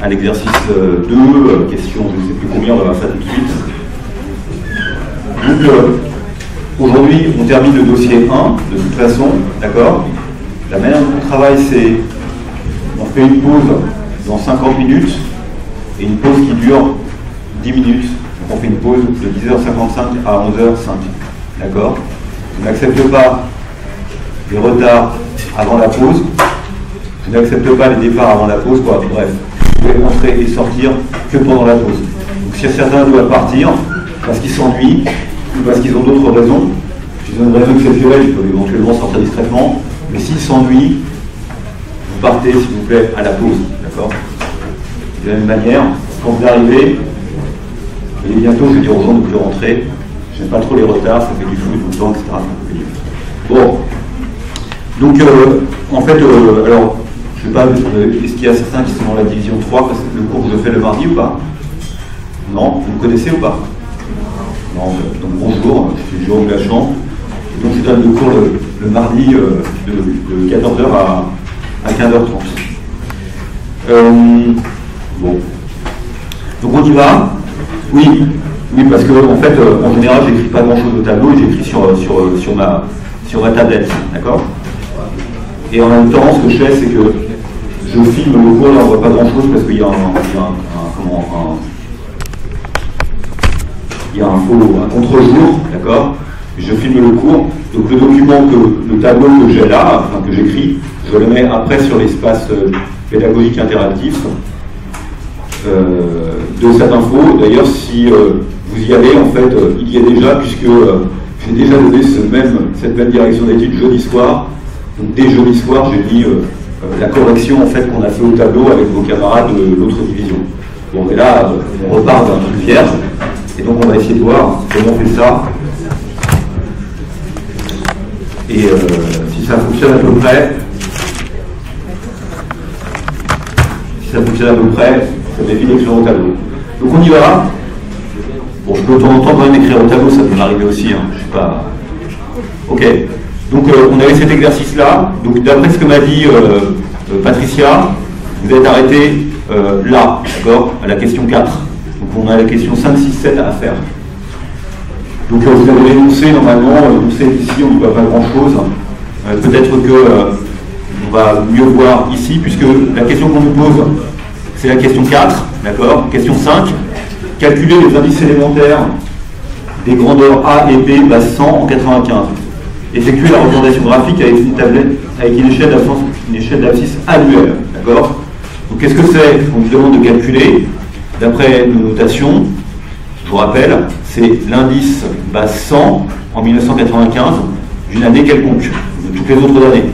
à l'exercice 2, question je ne sais plus combien, on va voir ça tout de suite. Donc aujourd'hui on termine le dossier 1 de toute façon, d'accord. La manière dont on travaille, c'est on fait une pause dans 50 minutes et une pause qui dure 10 minutes. Donc on fait une pause de 10h55 à 11h05, d'accord. On n'accepte pas les retards avant la pause. Je n'accepte pas les départs avant la pause, quoi. Bref, vous pouvez entrer et sortir que pendant la pause. Donc si certains doivent partir parce qu'ils s'ennuient ou parce qu'ils ont d'autres raisons, s'ils ont une raison exceptionnelle, ils peuvent éventuellement sortir discrètement, mais s'ils s'ennuient, vous partez, s'il vous plaît, à la pause, d'accord. De la même manière, quand vous arrivez, et bientôt, je vais dire aux gens de plus rentrer, je n'aime pas trop les retards, ça fait du flou tout le temps, etc. Bon, donc en fait, alors, je ne sais pas, est-ce qu'il y a certains qui sont dans la division 3, parce que le cours que je fais le mardi ou pas? Non, vous me connaissez ou pas? Non, donc bonjour, je suis Jérôme Lachant. Donc je donne le cours le mardi de 14h à 15h30. Bon. Donc on y va. Oui, parce que en fait, en général, j'écris pas grand-chose au tableau, et j'écris sur ma tablette, d'accord. Et en même temps, ce que je fais, c'est que je filme le cours, là on voit pas grand-chose parce qu'il y a un contre-jour, d'accord. Je filme le cours, donc le document, le tableau que j'ai là, enfin que j'écris, je le mets après sur l'espace pédagogique interactif de cette info. D'ailleurs, si vous y allez, en fait, il y est déjà, puisque j'ai déjà donné cette même direction d'études jeudi soir. Donc dès jeudi soir, j'ai mis la correction en fait qu'on a fait au tableau avec vos camarades de l'autre division. Bon, mais là, on repart d'un truc vierge, et donc on va essayer de voir comment on fait ça. Et si ça fonctionne à peu près, ça m'évite d'écrire au tableau. Donc on y va. Bon, je peux de temps en temps quand même écrire au tableau, ça peut m'arriver aussi, hein. Je suis pas. Ok. Donc on avait cet exercice-là. Donc d'après ce que m'a dit Patricia, vous êtes arrêté là, d'accord, à la question 4. Donc on a la question 5, 6, 7 à faire. Donc vous avez l'énoncé normalement, l'énoncé ici, on ne voit pas grand-chose. Peut-être que on va mieux voir ici, puisque la question qu'on nous pose, c'est la question 4, d'accord. Question 5, calculer les indices élémentaires des grandeurs A et B base 100 en 95. Effectuer la représentation graphique avec une tablette, avec une échelle d'abscisse annuelle, d'accord. Donc qu'est-ce que c'est? On nous demande de calculer, d'après nos notations, je vous rappelle, c'est l'indice base 100 en 1995 d'une année quelconque, de toutes les autres années.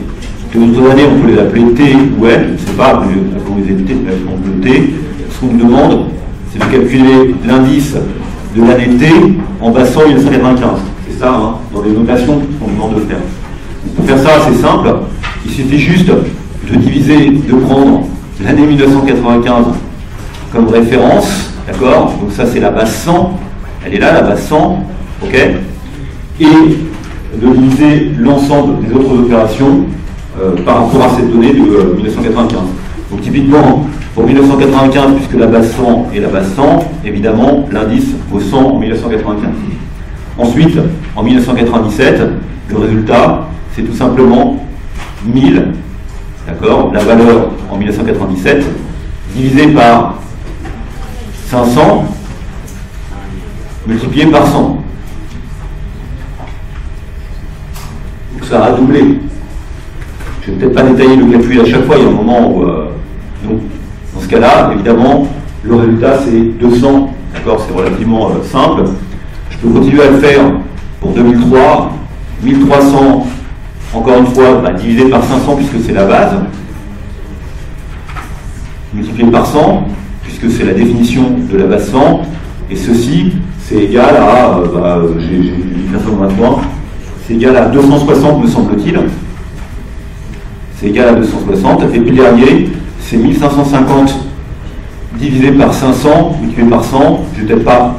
Toutes les autres années, on peut les appeler T ou L, je ne sais pas, on peut les appeler T. Ce qu'on nous demande, c'est de calculer l'indice de l'année T en base 100 en 1995. C'est ça, hein, dans les notations qu'on nous demande de faire. Pour faire ça, c'est simple. Il suffit juste de diviser, de prendre l'année 1995 comme référence, d'accord. Donc ça, c'est la base 100. Elle est là, la base 100, ok. Et de diviser l'ensemble des autres opérations par rapport à cette donnée de 1995. Donc typiquement, pour 1995, puisque la base 100 est la base 100, évidemment, l'indice vaut 100 en 1995. Ensuite, en 1997, le résultat, c'est tout simplement 1000, d'accord, la valeur en 1997, divisé par 500, multiplié par 100. Donc ça a doublé. Je ne vais peut-être pas détailler le calcul à chaque fois, il y a un moment où... donc, dans ce cas-là, évidemment, le résultat c'est 200, d'accord, c'est relativement simple. Je peux continuer à le faire pour 2003, 1300, encore une fois, divisé par 500 puisque c'est la base, multiplié par 100, puisque c'est la définition de la base 100, et ceci, c'est égal à, j'ai dû faire ça dans ma pointe, c'est égal à 260 me semble-t-il, c'est égal à 260, et puis le dernier, c'est 1550 divisé par 500, multiplié par 100, je ne vais peut-être pas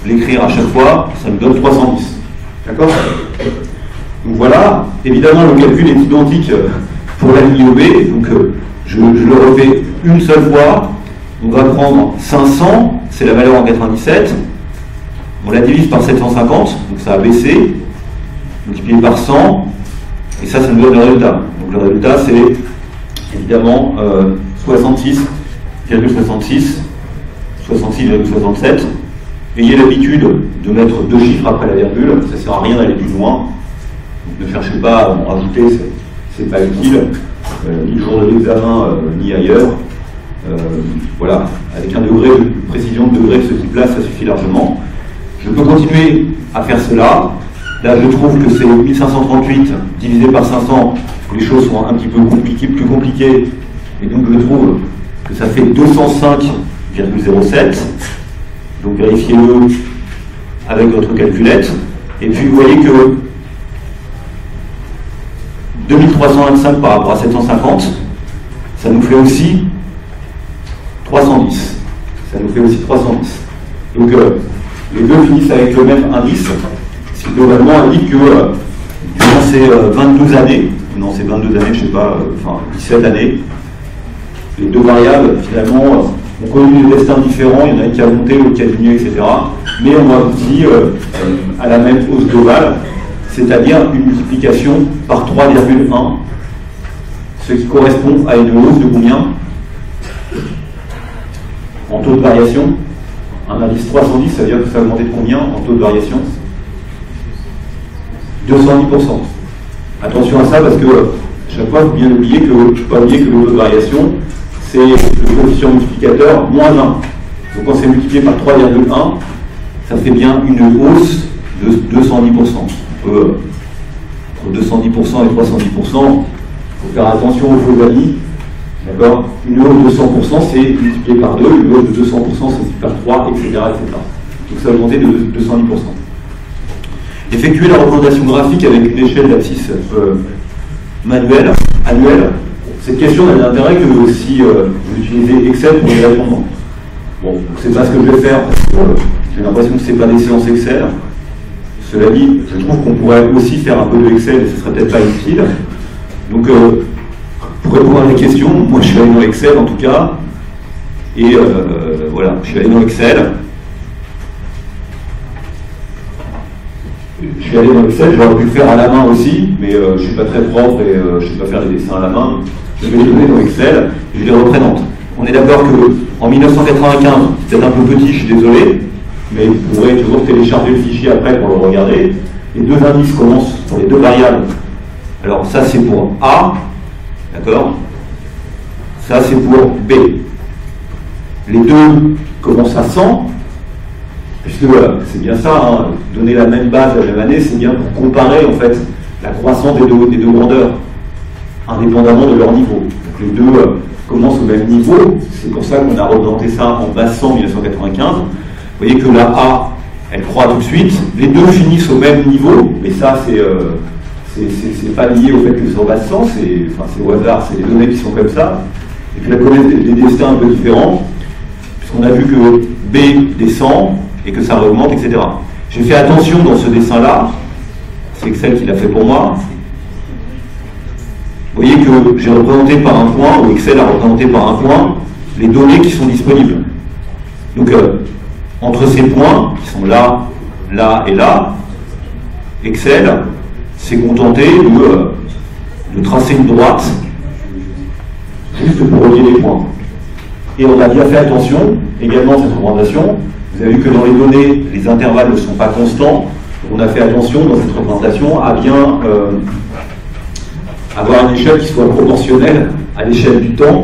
l'écrire à chaque fois, ça me donne 310. D'accord? Donc voilà, évidemment le calcul est identique pour la ligne OB, donc Je le refais une seule fois. On va prendre 500, c'est la valeur en 97. On la divise par 750, donc ça a baissé. Multiplié par 100, et ça nous donne le résultat. Donc le résultat, c'est évidemment 66,66, 66,67. Ayez l'habitude de mettre 2 chiffres après la virgule, ça ne sert à rien d'aller plus loin. Donc ne cherchez pas à en rajouter, c'est pas utile, ni le jour de l'examen, ni ailleurs. Voilà, avec un degré de précision de degré de ce type-là, ça suffit largement. Je peux continuer à faire cela. Là, je trouve que c'est 1538 divisé par 500, les choses sont un petit peu compliquées, plus compliquées, et donc je trouve que ça fait 205,07. Donc vérifiez-le avec votre calculette. Et puis vous voyez que 2325 par rapport à 750, ça nous fait aussi 310. Ça nous fait aussi 310. Donc les deux finissent avec le même indice, ce qui globalement indique que durant ces 22 années, non ces 22 années, je sais pas, enfin 17 années, les deux variables finalement ont connu des destins différents, il y en a une qui a monté, l'autre qui a diminué, etc. Mais on aboutit à la même hausse globale, c'est-à-dire une multiplication par 3,1, ce qui correspond à une hausse de combien en taux de variation? Un indice 310, ça veut dire que ça a augmenté de combien en taux de variation? 210%. Attention à ça parce que chaque fois, il faut bien oublier que, pas oublier que le taux de variation, c'est le coefficient multiplicateur moins 1. Donc quand c'est multiplié par 3,1, ça fait bien une hausse de 210%. Entre 210% et 310%, il faut faire attention aux faux amis. D'accord? Une hausse de 100%, c'est multiplié par 2, une hausse de 200%, c'est multiplié par 3, etc., etc. Donc ça a augmenté de 210%. Effectuer la représentation graphique avec une échelle d'abscisse manuelle, annuelle, cette question n'a d'intérêt que si vous utilisez Excel pour y répondre. Bon, c'est pas ce que je vais faire, parce que j'ai l'impression que ce n'est pas des séances Excel. Cela dit, je trouve qu'on pourrait aussi faire un peu de Excel, et ce ne serait peut-être pas utile. Donc, pour répondre à la question, moi je suis allé dans Excel en tout cas, et voilà, je suis allé dans Excel. Je suis allé dans Excel, j'aurais pu le faire à la main aussi, mais je ne suis pas très propre et je ne sais pas faire les dessins à la main. Je vais les donner dans Excel et je les représente. On est d'accord qu'en 1995, c'est peut-être un peu petit, je suis désolé, mais vous pourrez toujours télécharger le fichier après pour le regarder. Les deux indices commencent pour les deux variables. Alors ça c'est pour A, d'accord? Ça c'est pour B. Les deux commencent à 100, puisque voilà, c'est bien ça, hein, donner la même base la même année, c'est bien pour comparer en fait la croissance des deux grandeurs, indépendamment de leur niveau. Donc les deux commencent au même niveau, c'est pour ça qu'on a représenté ça en base 100 1995. Vous voyez que la A, elle croît tout de suite, les deux finissent au même niveau, mais ça c'est pas lié au fait que c'est en base 100, c'est au hasard, c'est les données qui sont comme ça. Et puis la connaît des destins un peu différents, puisqu'on a vu que B descend, et que ça augmente, etc. J'ai fait attention dans ce dessin-là, c'est Excel qui l'a fait pour moi. Vous voyez que j'ai représenté par un point, ou Excel a représenté par un point, les données qui sont disponibles. Donc, entre ces points, qui sont là, là et là, Excel s'est contenté de tracer une droite, juste pour relier les points. Et on a bien fait attention, également, à cette représentation. Vous avez vu que dans les données, les intervalles ne sont pas constants. On a fait attention dans cette représentation à bien avoir une échelle qui soit proportionnelle à l'échelle du temps.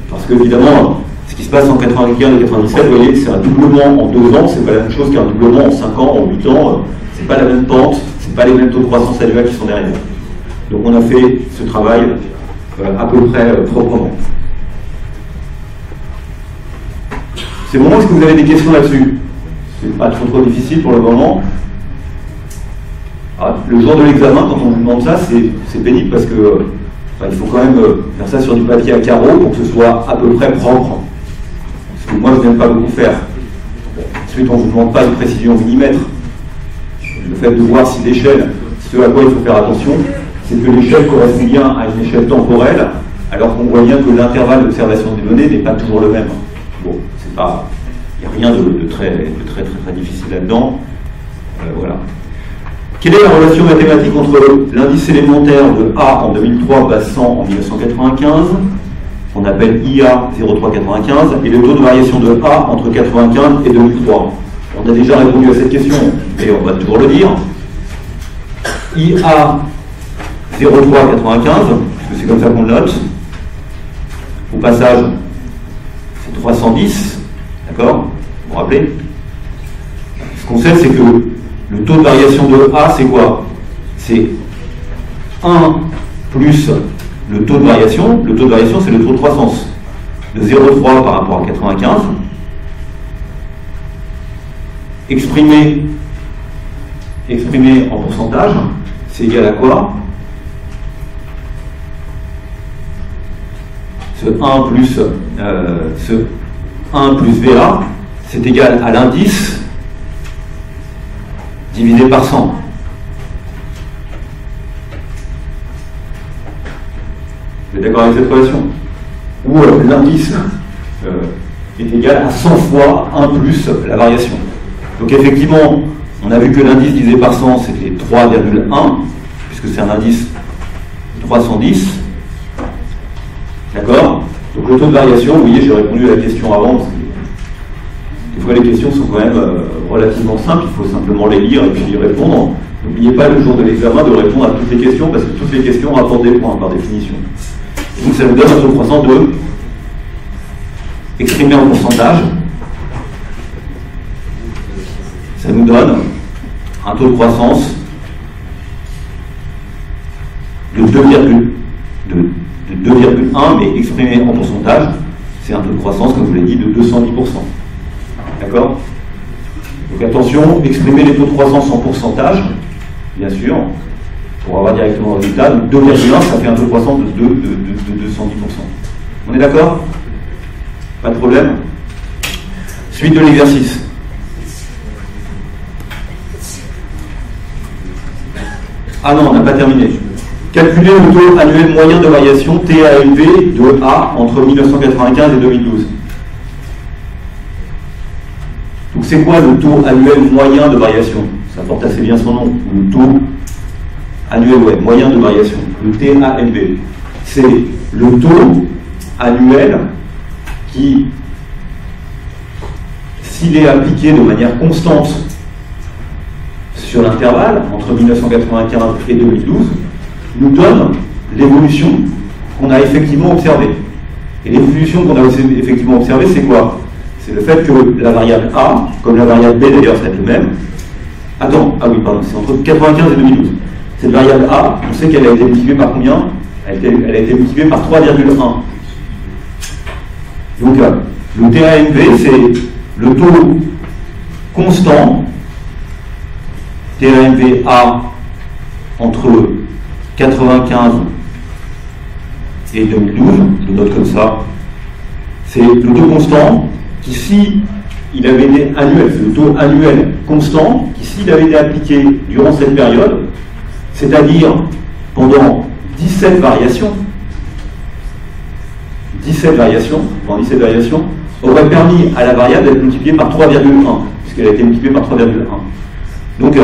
Parce qu'évidemment, ce qui se passe en 95 et 97, vous voyez, c'est un doublement en 2 ans, c'est pas la même chose qu'un doublement en 5 ans, en 8 ans. C'est pas la même pente, c'est pas les mêmes taux de croissance annuels qui sont derrière. Donc on a fait ce travail à peu près proprement. C'est bon, est-ce que vous avez des questions là-dessus? C'est pas trop difficile pour le moment. Alors, le jour de l'examen, quand on vous demande ça, c'est pénible parce que il faut quand même faire ça sur du papier à carreaux pour que ce soit à peu près propre. Parce que moi, je n'aime pas beaucoup faire. Ensuite, on ne vous demande pas de précision millimètre. Le fait de voir si l'échelle, ce à quoi il faut faire attention, c'est que l'échelle correspond bien à une échelle temporelle alors qu'on voit bien que l'intervalle d'observation des données n'est pas toujours le même. Bon, c'est pas, il n'y a rien de très difficile là-dedans. Voilà. Quelle est la relation mathématique entre l'indice élémentaire de A en 2003 base 100 en 1995, qu'on appelle IA 0395, et le taux de variation de A entre 95 et 2003? On a déjà répondu à cette question, mais on va toujours le dire. IA 0395, puisque c'est comme ça qu'on le note, au passage, c'est 310, d'accord? Vous vous rappelez? Ce qu'on sait, c'est que le taux de variation de A, c'est quoi? C'est 1 plus le taux de variation. Le taux de variation, c'est le taux de croissance de 0,3 par rapport à 95. Exprimé en pourcentage, c'est égal à quoi? Ce 1 plus VA, c'est égal à l'indice divisé par 100. Vous êtes d'accord avec cette relation? Où l'indice est égal à 100 fois 1 plus la variation. Donc effectivement, on a vu que l'indice divisé par 100, c'était 3,1, puisque c'est un indice de 310. D'accord? Donc le taux de variation, vous voyez, j'ai répondu à la question avant, parce que des fois les questions sont quand même relativement simples, il faut simplement les lire et puis y répondre. N'oubliez pas le jour de l'examen de répondre à toutes les questions, parce que toutes les questions rapportent des points par définition. Et donc ça nous donne un taux de croissance de, exprimé en pourcentage, ça nous donne un taux de croissance de 2,1, mais exprimé en pourcentage, c'est un taux de croissance, comme je vous l'ai dit, de 210%. D'accord? Donc attention, exprimer les taux de croissance en pourcentage, bien sûr, pour avoir directement le résultat. Donc 2,1, ça fait un taux de croissance de 210%. On est d'accord? Pas de problème? Suite de l'exercice. Ah non, on n'a pas terminé. Calculer le taux annuel moyen de variation TALV de A entre 1995 et 2012. Donc c'est quoi le taux annuel moyen de variation? Ça porte assez bien son nom. Le taux annuel moyen de variation, le TALV. C'est le taux annuel qui, s'il est appliqué de manière constante sur l'intervalle entre 1995 et 2012, nous donne l'évolution qu'on a effectivement observée. Et l'évolution qu'on a effectivement observée, c'est quoi? C'est le fait que la variable A, comme la variable B d'ailleurs, c'est le même. Attends, ah oui, pardon, c'est entre 95 et 2012. Cette variable A, on sait qu'elle a été multipliée par combien? Elle a été multipliée par 3,1. Donc le TANV, c'est le taux constant, TANV A entre 95 et 2012, je note comme ça, c'est le taux constant qui, si il avait été annuel, c'est le taux annuel constant qui, s'il avait été appliqué durant cette période, c'est-à-dire pendant 17 variations, aurait permis à la variable d'être multipliée par 3,1, puisqu'elle a été multipliée par 3,1. Donc,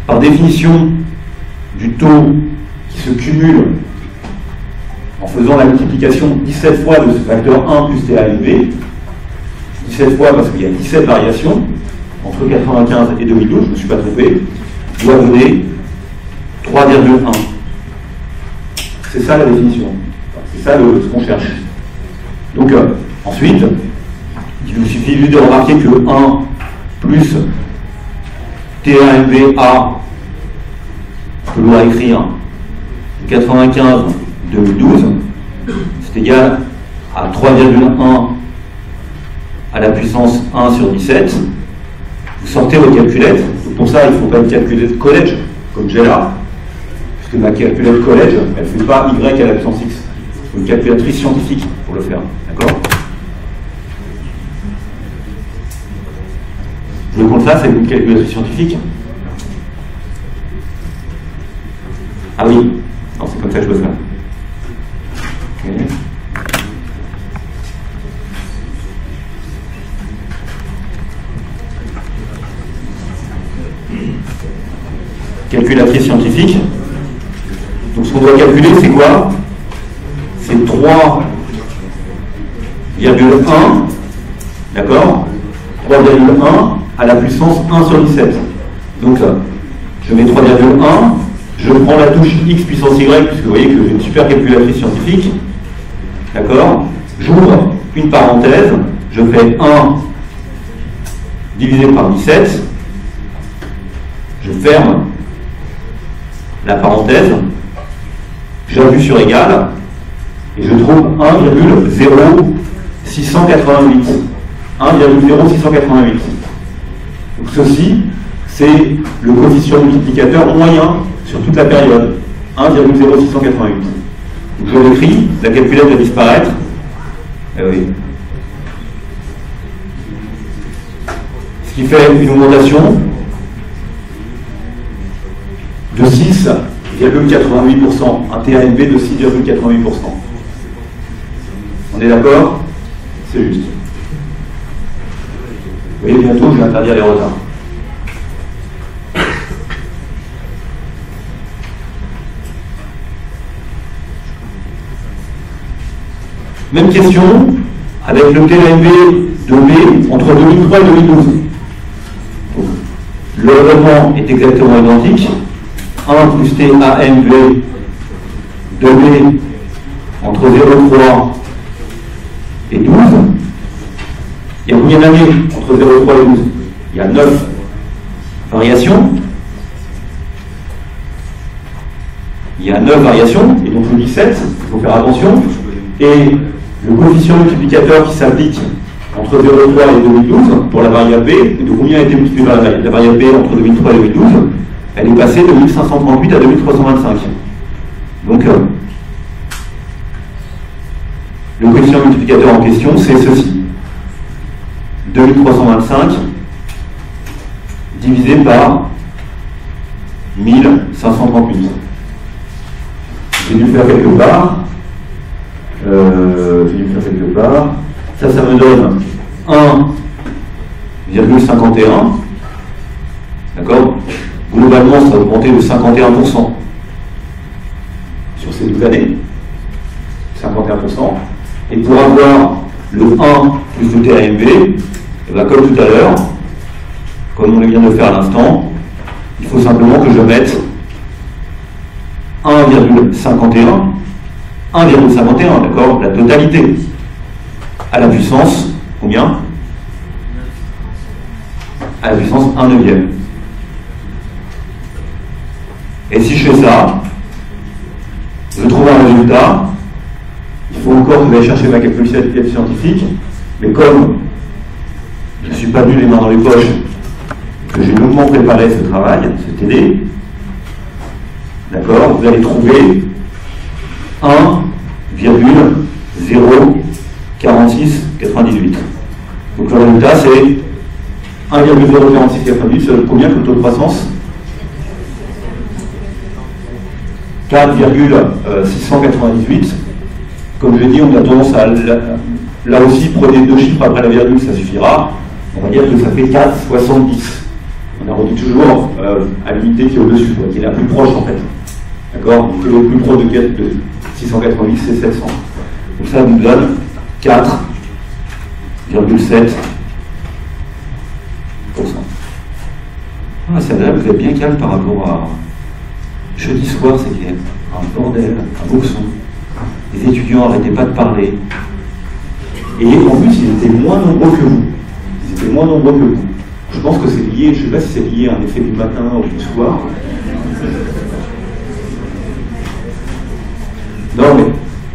par définition du taux qui se cumule en faisant la multiplication 17 fois de ce facteur 1 plus TANV, 17 fois parce qu'il y a 17 variations entre 95 et 2012, je ne me suis pas trompé, doit donner 3,1. C'est ça la définition. C'est ça ce qu'on cherche. Donc ensuite, il nous suffit juste de remarquer que 1 plus TANV A, que l'on va écrire 95-2012, c'est égal à 3,1 à la puissance 1 sur 17. Vous sortez vos calculettes. Pour ça, il ne faut pas une calculette collège, comme j'ai là, puisque ma calculette collège, elle ne fait pas y à la puissance x. Il faut une calculatrice scientifique pour le faire. D'accord? Vous voulez qu'on le fasse avec une calculatrice scientifique? Ah oui, non, c'est comme ça que je veux faire. calculatrice scientifique. Donc ce qu'on doit calculer, c'est quoi? C'est 3,1, d'accord? 3,1 à la puissance 1 sur 17. Donc je mets 3,1, je prends la touche x puissance y, puisque vous voyez que j'ai une super calculatrice scientifique, d'accord? J'ouvre une parenthèse, je fais 1 divisé par 17, je ferme la parenthèse, j'appuie sur égal, et je trouve 1,0688. 1,0688. Donc ceci, c'est le coefficient multiplicateur moyen sur toute la période. 1,0688. Donc je l'écris, la calculette va disparaître. Eh oui. Ce qui fait une augmentation de 6,88%. Un TANB de 6,88%. On est d'accord? C'est juste. Vous voyez, bientôt, je vais interdire les retards. Même question avec le TANB de B entre 2003 et 2012. Donc, le raisonnement est exactement identique. 1 plus TANB de B entre 0,3 et 12. Il y a combien d'années entre 0,3 et 12? Il y a 9 variations. Il y a 9 variations, et donc je dis 7, il faut faire attention. Et le coefficient multiplicateur qui s'applique entre 0,3 et 2012 pour la variable B, de combien a été multiplié par la variable B entre 2003 et 2012? Elle est passée de 1538 à 2325. Donc, le coefficient multiplicateur en question, c'est ceci. 2325 divisé par 1538. J'ai dû le faire quelque part. Ça me donne 1,51. D'accord? Globalement, ça va augmenter de 51% sur ces 12 années. 51%. Et pour avoir le 1 plus le TANB, et bien comme tout à l'heure, comme on vient de le faire à l'instant, il faut simplement que je mette 1,51, d'accord, la totalité, à la puissance, combien? À la puissance 1 neuvième. Et si je fais ça, je trouve un résultat. Il faut encore que j'aille chercher ma calculatrice scientifique, mais comme je ne suis pas venu les mains dans les poches, que j'ai longuement préparé ce travail, ce TD, d'accord, vous allez trouver 1,04698. Donc le résultat c'est 1,04698, ça donne combien comme taux de croissance? 4,698. Comme je l'ai dit, on a tendance à, là aussi, prenez 2 chiffres après la virgule, ça suffira. On va dire que ça fait 4,70. On a retenu toujours à l'unité qui est au-dessus, qui est la plus proche en fait. D'accord? Donc le plus proche de 688, c'est 700. Donc ça nous donne 4,7%. Ah, c'est vrai, vous êtes bien calme par rapport à jeudi soir, c'était un bordel, un boxon. Les étudiants n'arrêtaient pas de parler. Et en plus, ils étaient moins nombreux que vous. Je pense que c'est lié, je ne sais pas si c'est lié à un effet du matin ou du soir. Non, mais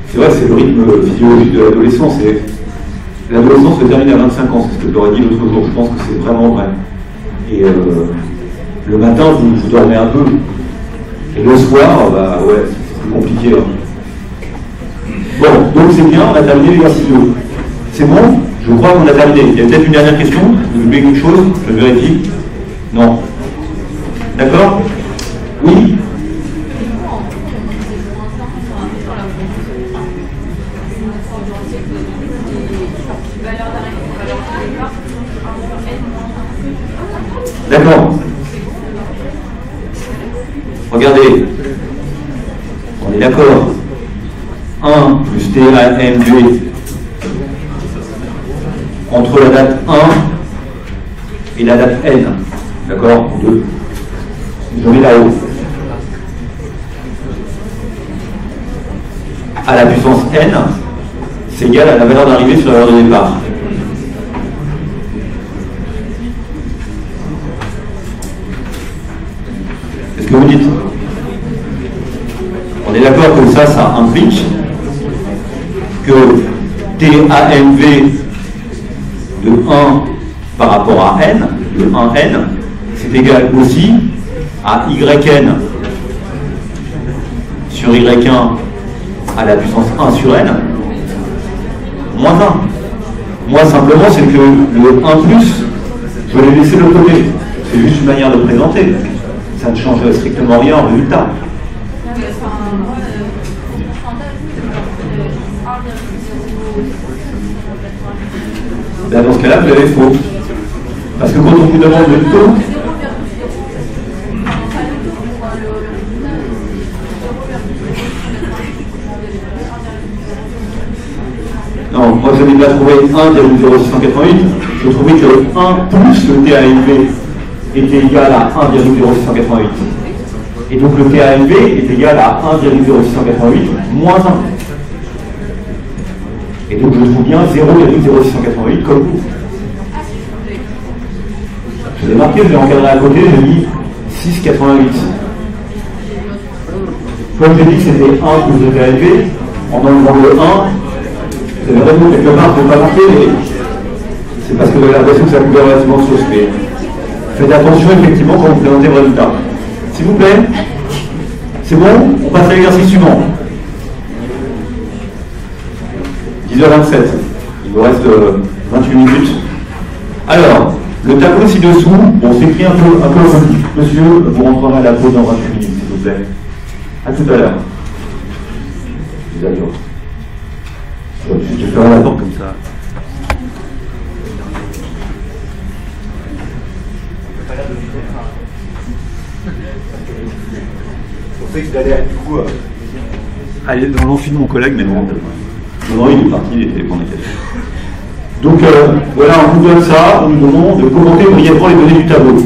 c'est vrai que c'est le rythme physiologique de l'adolescence. L'adolescence se termine à 25 ans, c'est ce que je leur ai dit l'autre jour. Je pense que c'est vraiment vrai. Et le matin, vous dormez un peu. Et le soir, bah ouais, c'est plus compliqué. Hein. Bon, donc c'est bien, on a terminé l'exercice 2. C'est bon? Je crois qu'on a terminé. Il y a peut-être une dernière question? Vous oubliez quelque chose? Je vérifie. Non. D'accord? Oui? D'accord. TAMV entre la date 1 et la date N, d'accord, je mets là-haut, à la puissance N, c'est égal à la valeur d'arrivée sur la valeur de départ. Qu'est-ce que vous dites? On est d'accord que ça implique que TAMV de 1 par rapport à N, de 1N, c'est égal aussi à YN sur Y1 à la puissance 1 sur N, moins 1. Moi, simplement, c'est que le 1 plus, je vais le laisser de côté. C'est juste une manière de présenter. Ça ne change strictement rien au résultat. Là, dans ce cas-là, vous avez faux. Parce que quand on vous demande le taux, non, moi je n'ai pas trouvé 1,0688, je trouvais que 1 plus le TAMV était égal à 1,0688. Et donc le TAMV est égal à 1,0688 moins 1. Et donc je trouve bien 0,0688 comme vous. Je l'ai marqué, je l'ai encadré à côté, j'ai mis 6,88. Comme j'ai dit que c'était 1 plus le TAMV, en enlevant le 1, vous avez raison quelque part, je ne vais pas marquer, mais c'est parce que vous avez l'impression que ça coûte relativement de choses. Mais faites attention effectivement quand vous présentez le résultat. S'il vous plaît, c'est bon, on passe à l'exercice suivant. 10h27, il vous reste 28 minutes. Alors, le tableau ci-dessous, bon, c'est écrit un peu monsieur, vous rentrerez à la pause dans 28 minutes, s'il vous plaît. À tout à l'heure. Je vous adore. Je ferai la porte comme ça. On sait qu'il allait du coup. Allez, dans l'enfile de mon collègue, mais non. Non, il est parti, il était pour lesquels. Donc voilà, on vous donne ça, on nous demande de commenter brièvement les données du tableau.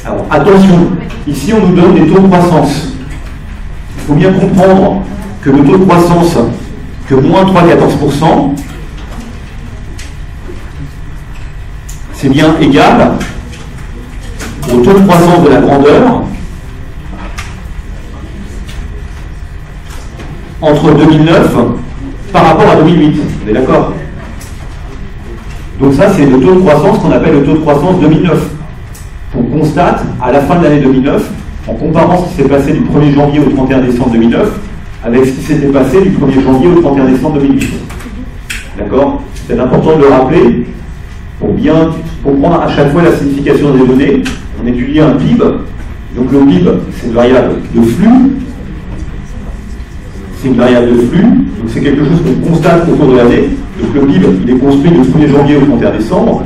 Alors attention, ici on nous donne des taux de croissance. Il faut bien comprendre que le taux de croissance, que moins 3,14%, c'est bien égal au taux de croissance de la grandeur entre 2009 par rapport à 2008. On est d'accord? Donc ça, c'est le taux de croissance qu'on appelle le taux de croissance 2009. On constate à la fin de l'année 2009, en comparant ce qui s'est passé du 1er janvier au 31 décembre 2009, avec ce qui s'était passé du 1er janvier au 31 décembre 2008. D'accord? C'est important de le rappeler pour bien comprendre à chaque fois la signification des données. On étudie un PIB. Donc le PIB, c'est une variable de flux. C'est une variable de flux. Donc c'est quelque chose qu'on constate au cours de l'année. Donc le PIB, il est construit du 1er janvier au 31 décembre.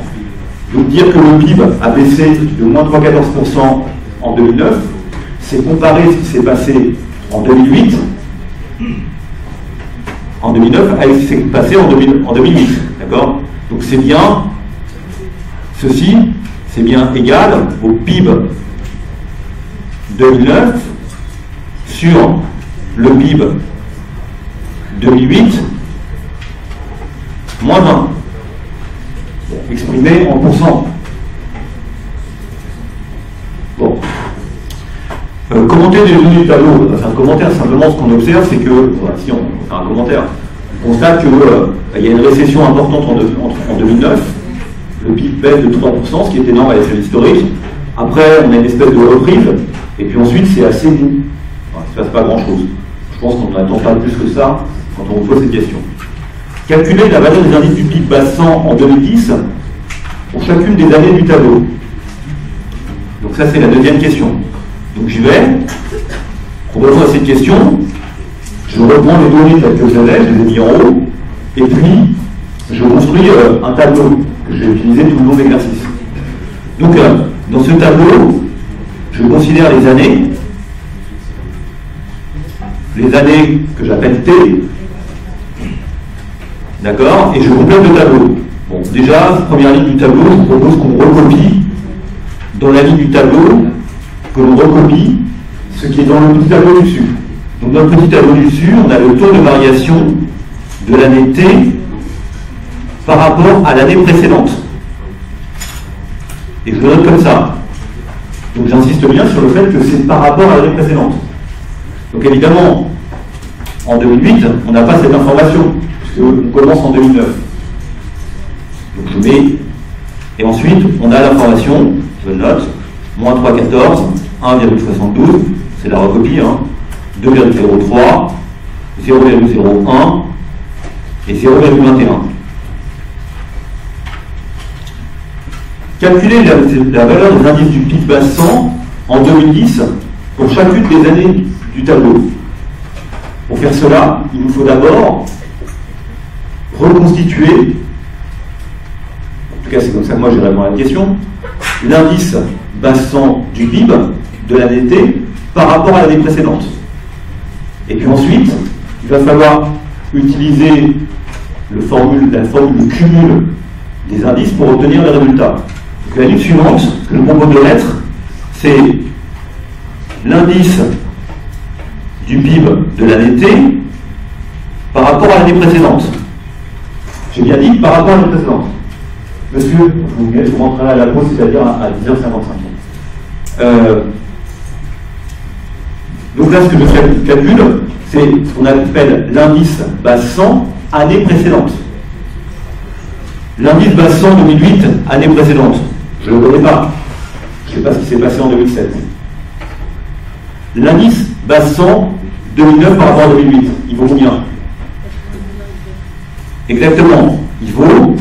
Donc dire que le PIB a baissé de moins 3,14% en 2009, c'est comparer ce qui s'est passé en 2008, en 2009, avec ce qui s'est passé en 2008. D'accord? Donc c'est bien, ceci, c'est bien égal au PIB 2009 sur le PIB 2008 moins 1. Exprimé en pourcent. Bon. Commenter les données du tableau, on va faire un commentaire. Simplement, ce qu'on observe, c'est que, voilà, si on fait un commentaire, on constate qu'il y a une récession importante en 2009. Le PIB baisse de 3%, ce qui est énorme à l'échelle historique. Après, on a une espèce de reprise, et puis ensuite, c'est assez doux. Enfin, il ne se passe pas grand-chose. Je pense qu'on n'attend pas plus que ça quand on pose cette question. Calculer la valeur des indices du PIB base 100 en 2010 pour chacune des années du tableau. Donc ça, c'est la deuxième question. Donc j'y vais. Pour répondre à cette question, je reprends les données telles que je les ai mis en haut, et puis je construis un tableau que je vais utiliser tout le long de l'exercice. Donc dans ce tableau, je considère les années que j'appelle T. D'accord? Et je complète le tableau. Bon, déjà, première ligne du tableau, je vous propose qu'on recopie dans la ligne du tableau, que l'on recopie ce qui est dans le petit tableau du dessus. Donc dans le petit tableau du dessus, on a le taux de variation de l'année T par rapport à l'année précédente. Et je le note comme ça. Donc j'insiste bien sur le fait que c'est par rapport à l'année précédente. Donc évidemment, en 2008, on n'a pas cette information, puisqu'on commence en 2009. Donc je mets, et ensuite on a l'information, je note, moins 3,14, 1,72, c'est la recopie, hein, 2,03, 0,01 et 0,21. Calculer la valeur des indices du PIB base 100 en 2010 pour chacune des années du tableau. Pour faire cela, il nous faut d'abord reconstituer, en tout cas c'est comme ça que moi je réponds à la question, l'indice base 100 du PIB de l'année T par rapport à l'année précédente. Et puis ensuite, il va falloir utiliser la formule de cumul des indices pour obtenir les résultats. Donc la ligne suivante, que je propose de mettre, c'est l'indice du PIB de l'année T par rapport à l'année précédente. J'ai bien dit par rapport à l'année précédente. Monsieur, vous rentrerez à la pause, c'est-à-dire à 10h55. Donc là, ce que je calcule, c'est ce qu'on appelle l'indice base 100 année précédente. L'indice base 100 2008, année précédente, je ne le connais pas. Je ne sais pas ce qui s'est passé en 2007. L'indice base 100 2009 par rapport à 2008, il vaut combien? Exactement, il vaut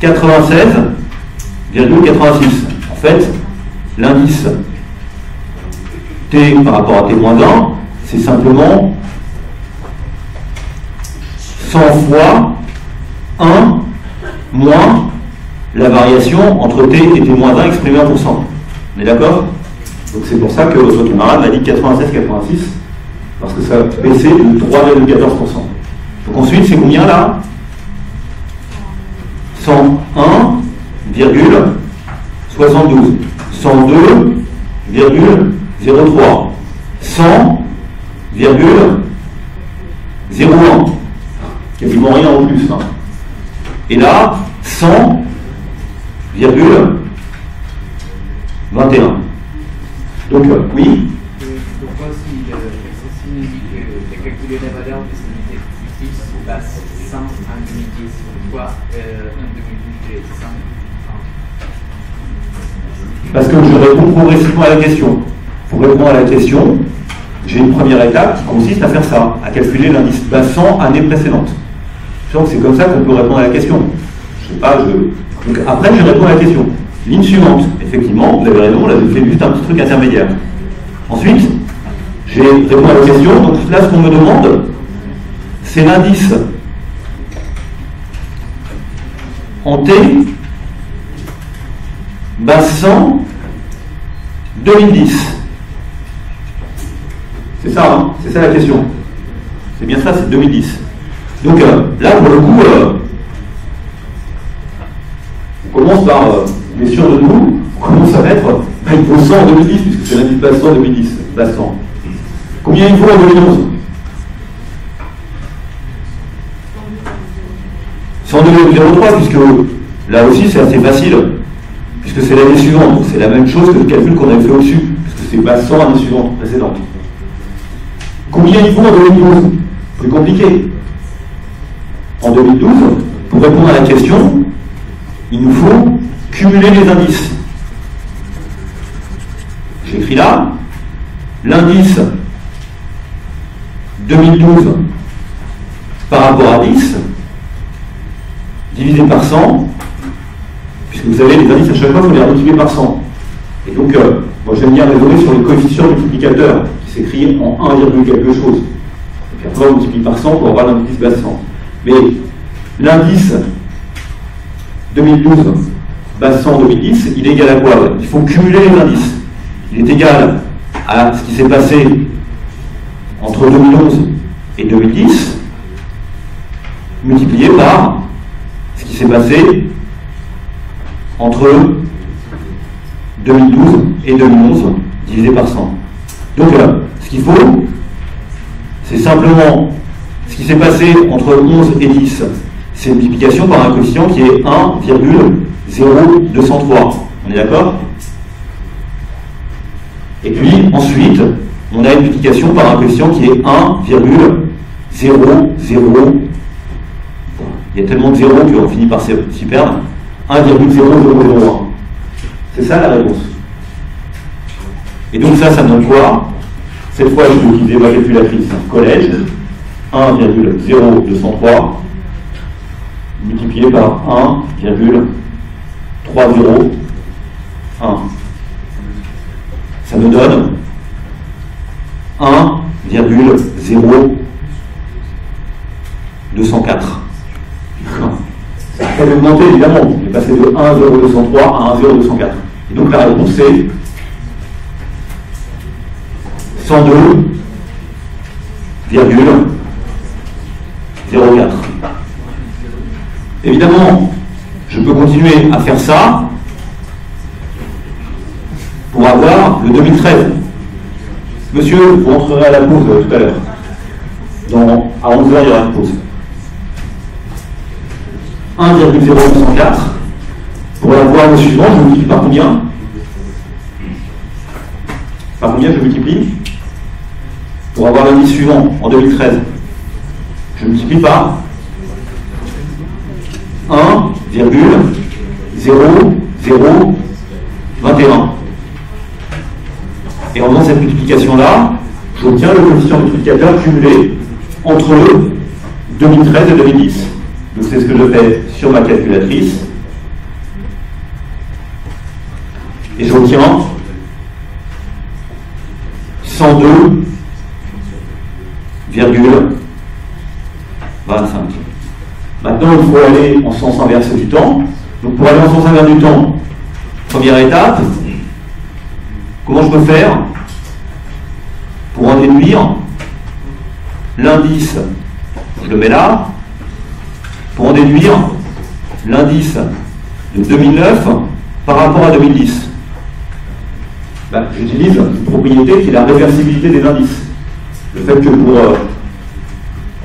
96,86. En fait, l'indice T par rapport à T-1, c'est simplement 100 fois 1 moins la variation entre T et T-1 exprimée en pourcent. On est d'accord? Donc c'est pour ça que votre camarade m'a dit 96,86, parce que ça baissait de 3,14%. Donc ensuite, c'est combien là? 101,72, 102,03, 100,01, quasiment rien en plus. Hein. Et là, 100,21. Donc, oui. Pourquoi si nous dit que calculer la valeur de ces unités fictives se passe 100 en 2010, pourquoi en 2008 100? Parce que je réponds progressivement à la question. Pour répondre à la question, j'ai une première étape qui consiste à faire ça, à calculer l'indice base 100 année précédente. Donc c'est comme ça qu'on peut répondre à la question. Je sais pas, donc après je réponds à la question. Ligne suivante, effectivement, vous avez raison, là j'ai fait juste un petit truc intermédiaire. Ensuite, j'ai répondu à la question, donc là ce qu'on me demande, c'est l'indice en T, base 100, 2010. C'est ça, hein, c'est ça la question. C'est bien ça, c'est 2010. Donc là, pour le coup, on commence par, bien sûr de nous, on commence à mettre, il faut 100 en 2010, puisque c'est l'indice base 100 en 2010, base 100. Combien il faut en 2011? 102,03, puisque là aussi c'est assez facile, puisque c'est l'année suivante, donc c'est la même chose que le calcul qu'on avait fait au-dessus, puisque c'est base 100 l'année suivante, précédente. Combien il faut en 2012? Plus compliqué. En 2012, pour répondre à la question, il nous faut cumuler les indices. J'écris là, l'indice 2012 par rapport à 10, divisé par 100, puisque vous savez, les indices à chaque fois, il faut les multiplier par 100. Et donc, moi j'aime bien raisonner sur les coefficients multiplicateurs, qui s'écrit en 1, quelque chose. Et puis après, on multiplie par 100 pour avoir l'indice base 100. Mais l'indice 2012, base 100 2010, il est égal à quoi? Il faut cumuler les indices. Il est égal à ce qui s'est passé entre 2011 et 2010, multiplié par ce qui s'est passé entre 2012 et 2011, divisé par 100. Donc, ce qu'il faut, c'est simplement ce qui s'est passé entre 11 et 10, c'est une multiplication par un coefficient qui est 1,0203. On est d'accord? Et puis, ensuite, on a une multiplication par un coefficient qui est 1,00. Il y a tellement de zéros qu'on finit par s'y perdre. 1,0001. C'est ça la réponse. Et donc ça me donne quoi? Cette fois, je vais utiliser ma calculatrice collège. 1,0203 multiplié par 1,301. Ça me donne 1,0204. Ça peut augmenter évidemment. Il est passé de 1,0203 à 1,0204. Et donc la réponse c'est 102,04. Évidemment, je peux continuer à faire ça pour avoir le 2013. Monsieur, vous rentrerez à la pause tout à l'heure. À 11h, il y aura une pause. 1,0204. Pour avoir le suivant, je multiplie par combien? Par combien je multiplie? Pour avoir l'indice suivant en 2013, je multiplie par 1,0021. Et en faisant cette multiplication-là, j'obtiens le coefficient multiplicateur cumulé entre 2013 et 2010. Donc c'est ce que je fais sur ma calculatrice. Et j'obtiens 102,25. Maintenant, il faut aller en sens inverse du temps. Donc pour aller en sens inverse du temps, première étape, comment je peux faire pour en déduire l'indice? Je le mets là. Pour en déduire l'indice de 2009 par rapport à 2010. J'utilise une propriété qui est la réversibilité des indices. Le fait que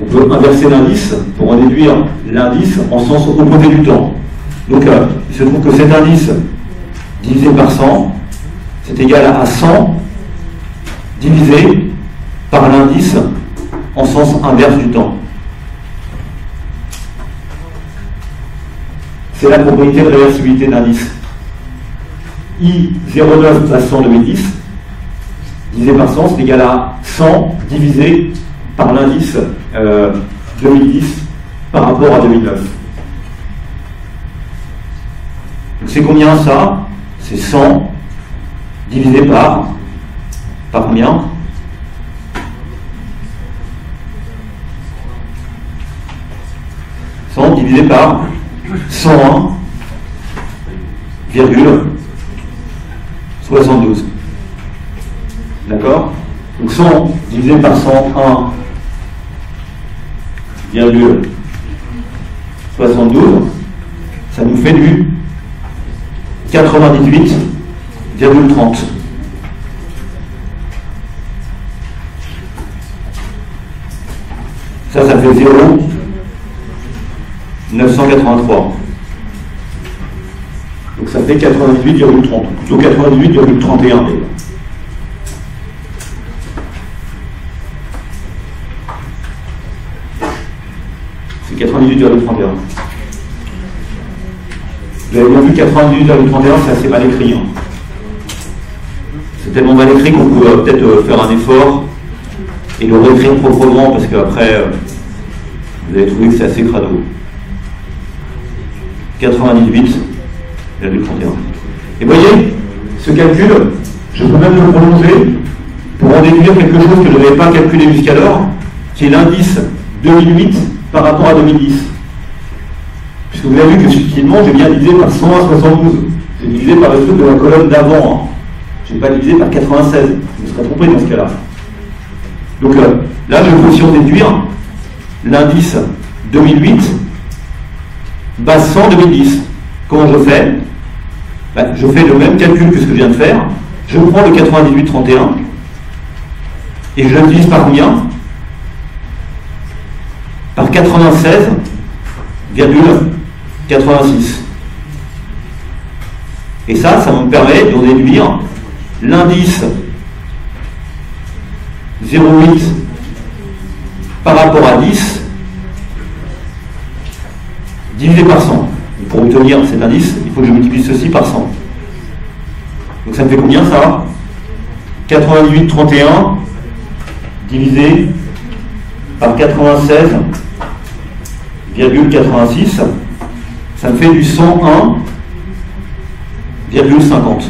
on peut inverser l'indice pour en déduire l'indice en sens opposé du temps. Donc il se trouve que cet indice divisé par 100, c'est égal à 100 divisé par l'indice en sens inverse du temps. C'est la propriété de réversibilité d'indice. I09 plus 100 2010 divisé par 100, c'est égal à 100 divisé par l'indice 2010 par rapport à 2009. Donc c'est combien ça? C'est 100 divisé par combien? Divisé par 101,72. D'accord? Donc 100 divisé par 101,72, ça nous fait du 98,30. Ça fait 0,983. Donc ça fait 98,30. Plutôt 98,31. C'est 98,31. Vous avez bien vu 98,31, c'est assez mal écrit. C'est tellement mal écrit qu'on peut peut-être faire un effort et le réécrire proprement, parce qu'après, vous allez trouver que c'est assez crado. 98,31. Et voyez, ce calcul, je peux même le prolonger pour en déduire quelque chose que je n'avais pas calculé jusqu'alors, qui est l'indice 2008 par rapport à 2010. Puisque vous avez vu que subtilement, j'ai bien divisé par 100 à 72. J'ai divisé par le truc de la colonne d'avant. Je n'ai pas divisé par 96. Je me serais trompé dans ce cas-là. Donc Là, je peux aussi en déduire l'indice 2008, base 100 2010. Comment je fais? Je fais le même calcul que ce que je viens de faire. Je prends le 98,31 et je l'utilise par combien? Par 96,86. Et ça me permet de déduire l'indice 0,8 par rapport à 10 divisé par 100. Et pour obtenir cet indice, il faut que je multiplie ceci par 100. Donc ça me fait combien ça? 98,31 divisé par 96,86, ça me fait du 101,50.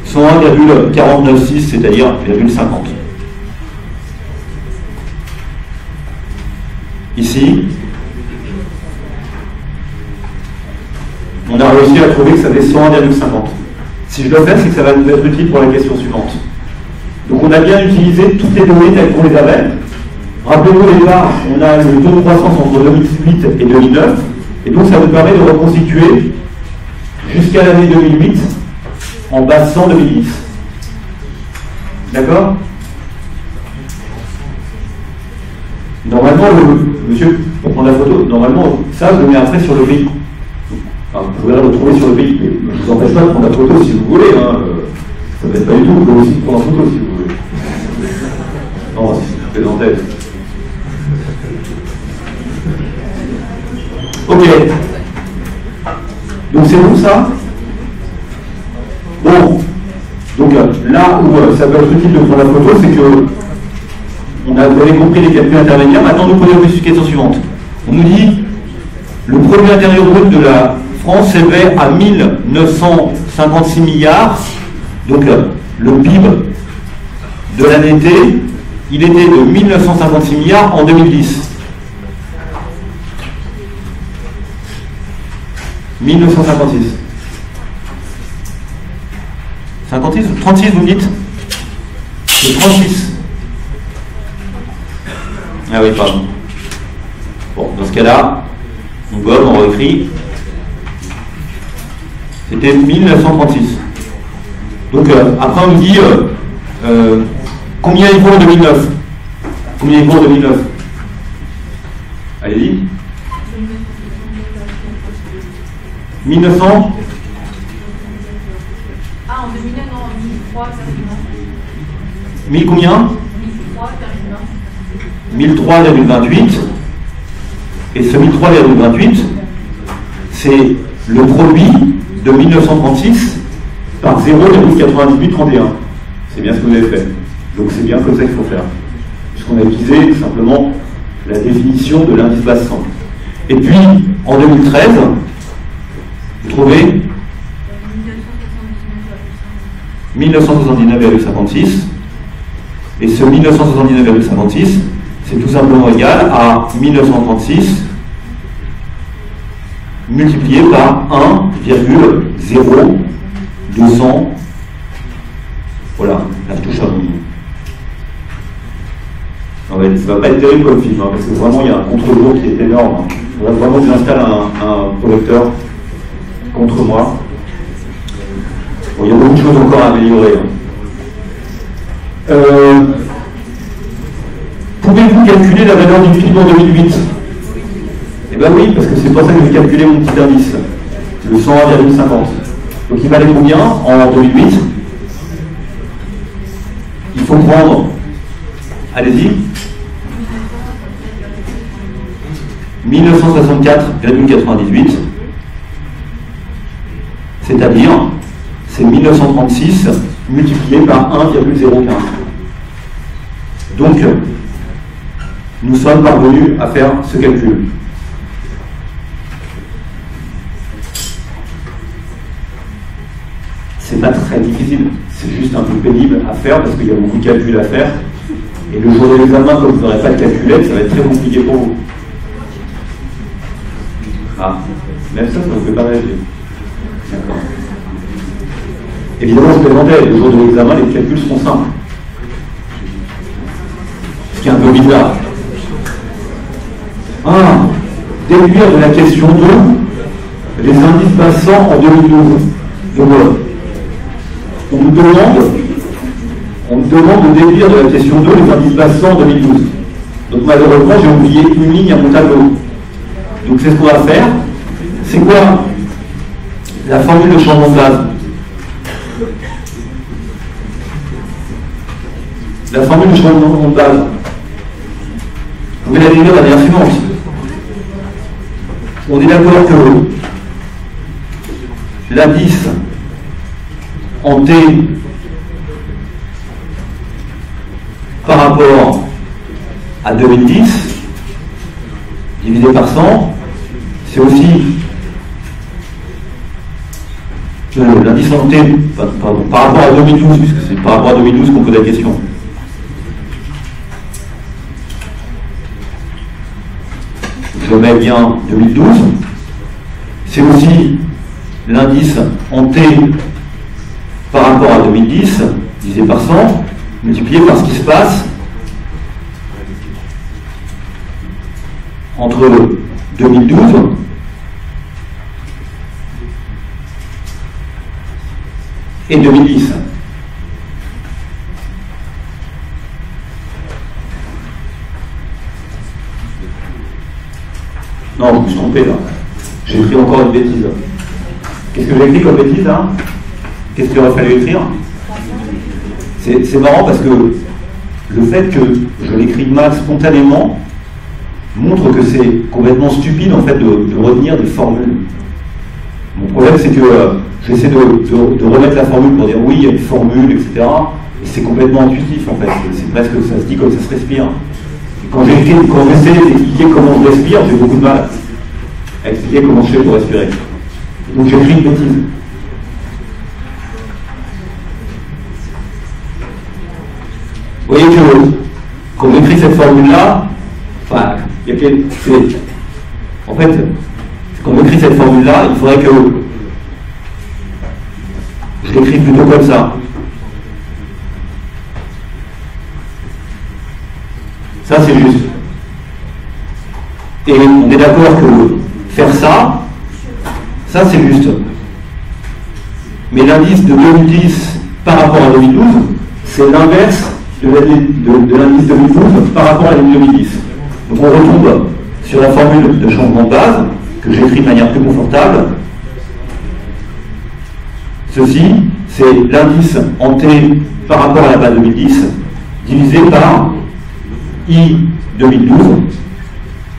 101,496, c'est-à-dire 0,50. Ici, on a réussi à trouver que ça fait 101,50. Si je le fais, c'est que ça va nous être utile pour la question suivante. Donc on a bien utilisé toutes les données telles qu'on les avait. Rappelez-vous au départ, on a le taux de croissance entre 2008 et 2009, et donc ça nous permet de reconstituer jusqu'à l'année 2008 en base 100 2010. D'accord? Normalement, monsieur, pour prendre la photo, normalement, ça, je le mets après sur le pays. Enfin, vous pouvez le retrouver sur le pays. Je ne vous empêche pas de prendre la photo si vous voulez. Hein. Ça ne va être pas du tout. Vous pouvez aussi prendre la photo si vous voulez. Non, c'est plaisantais. Ok. Donc c'est bon ça? Bon. Donc là où ça peut être utile de prendre la photo, c'est que vous avez compris les calculs intermédiaires. Maintenant, nous prenons la question suivante. On nous dit le produit intérieur brut de la France s'élevait à 1956 milliards. Donc le PIB de l'année T, il était de 1956 milliards en 2010. 1956. 56 ou 36 vous me dites? C'est 36. Ah oui, pardon. Bon, dans ce cas-là, on gomme, on réécrit. C'était 1936. Donc après on nous dit combien il vaut en 2009? Combien il vaut en 2009? Allez-y. 1900? Ah, en 2009, non, en 2003, certainement. 1000 combien? 1003,28. Et ce 1003,28, c'est le produit de 1936 par 0,9831. C'est bien ce que vous avez fait. Donc c'est bien comme ça qu'il faut faire. Puisqu'on a utilisé tout simplement la définition de l'indice base 100. Et puis, en 2013, vous trouvez 1979,56. Et ce 1979,56, c'est tout simplement égal à 1936 multiplié par 1,0200. Voilà, la touche à mon. Ça ne va pas être terrible comme film, hein, parce que vraiment il y a un contre-jour qui est énorme. Hein. Il faudrait vraiment que j'installe un projecteur contre moi. Bon, il y a beaucoup de choses encore à améliorer. Hein. Pouvez-vous calculer la valeur du PIB en 2008? Eh bien oui, parce que c'est pour ça que j'ai calculé mon petit indice, le 101,50. Donc il valait combien en 2008? Il faut prendre, allez-y, 1964,98, c'est-à-dire c'est 1936 multiplié par 1,015. Donc, nous sommes parvenus à faire ce calcul. C'est pas très difficile, c'est juste un peu pénible à faire parce qu'il y a beaucoup de calculs à faire. Et le jour de l'examen, comme vous n'aurez pas de calculette, ça va être très compliqué pour vous. Ah, même ça ne vous fait pas réagir. D'accord. Évidemment, je plaisantais, le jour de l'examen, les calculs seront simples. Ce qui est un peu bizarre. 1. Déduire de la question 2 les indices passants en 2012. Donc, on nous demande de déduire de la question 2 les indices passants en 2012. Donc malheureusement, j'ai oublié une ligne à mon tableau. Donc c'est ce qu'on va faire. C'est quoi la formule de changement de base? La formule de changement de base, on va la déduire de la manière suivante. On est d'accord que l'indice en T par rapport à 2010 divisé par 100, c'est aussi l'indice en T par rapport à 2012, puisque c'est par rapport à 2012 qu'on pose la question. Je mets bien 2012. C'est aussi l'indice en T par rapport à 2010 divisé par 100 multiplié par ce qui se passe entre 2012 et 2010. Non, je me suis trompé là. J'ai écrit encore une bêtise. Qu'est-ce que j'ai écrit comme bêtise là? Qu'est-ce qu'il aurait fallu écrire? C'est marrant parce que le fait que je l'écris mal spontanément montre que c'est complètement stupide en fait de retenir des formules. Mon problème c'est que j'essaie de remettre la formule pour dire oui il y a une formule, etc. Et c'est complètement intuitif en fait. C'est presque ça se dit comme ça se respire. Et quand j'essaie d'expliquer comment je respire, j'ai beaucoup de mal à expliquer comment je fais pour respirer. Donc j'écris une bêtise. Vous voyez que quand on écrit cette formule-là, enfin, en fait, quand on écrit cette formule-là, il faudrait que je l'écrive plutôt comme ça. Ça, c'est juste. Et on est d'accord que faire ça, c'est juste. Mais l'indice de 2010 par rapport à 2012, c'est l'inverse de l'indice 2012 par rapport à l'indice 2010. Donc on retombe sur la formule de changement de base, que j'écris de manière plus confortable. Ceci, c'est l'indice en T par rapport à la base 2010, divisé par I 2012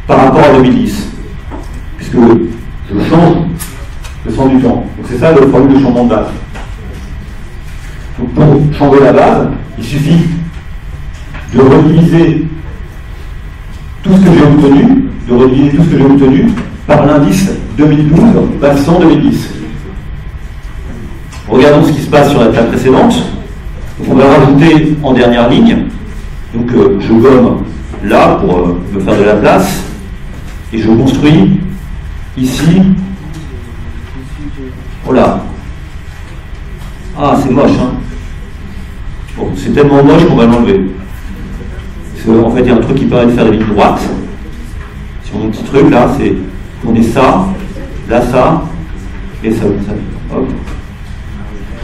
par rapport à 2010. Puisque je change le sens du temps. Donc c'est ça le formule de changement de base. Donc pour changer la base, il suffit de rediviser tout ce que j'ai obtenu, par l'indice 2012 passant 2010. Regardons ce qui se passe sur la table précédente. Donc on va rajouter en dernière ligne. Donc je gomme là pour me faire de la place et je construis ici. Voilà. Ah, c'est moche, hein. Bon, c'est tellement moche qu'on va l'enlever. En fait, il y a un truc qui permet de faire des lignes droites. Sur mon petit truc, là, c'est on est ça, là, ça, et ça. Hop.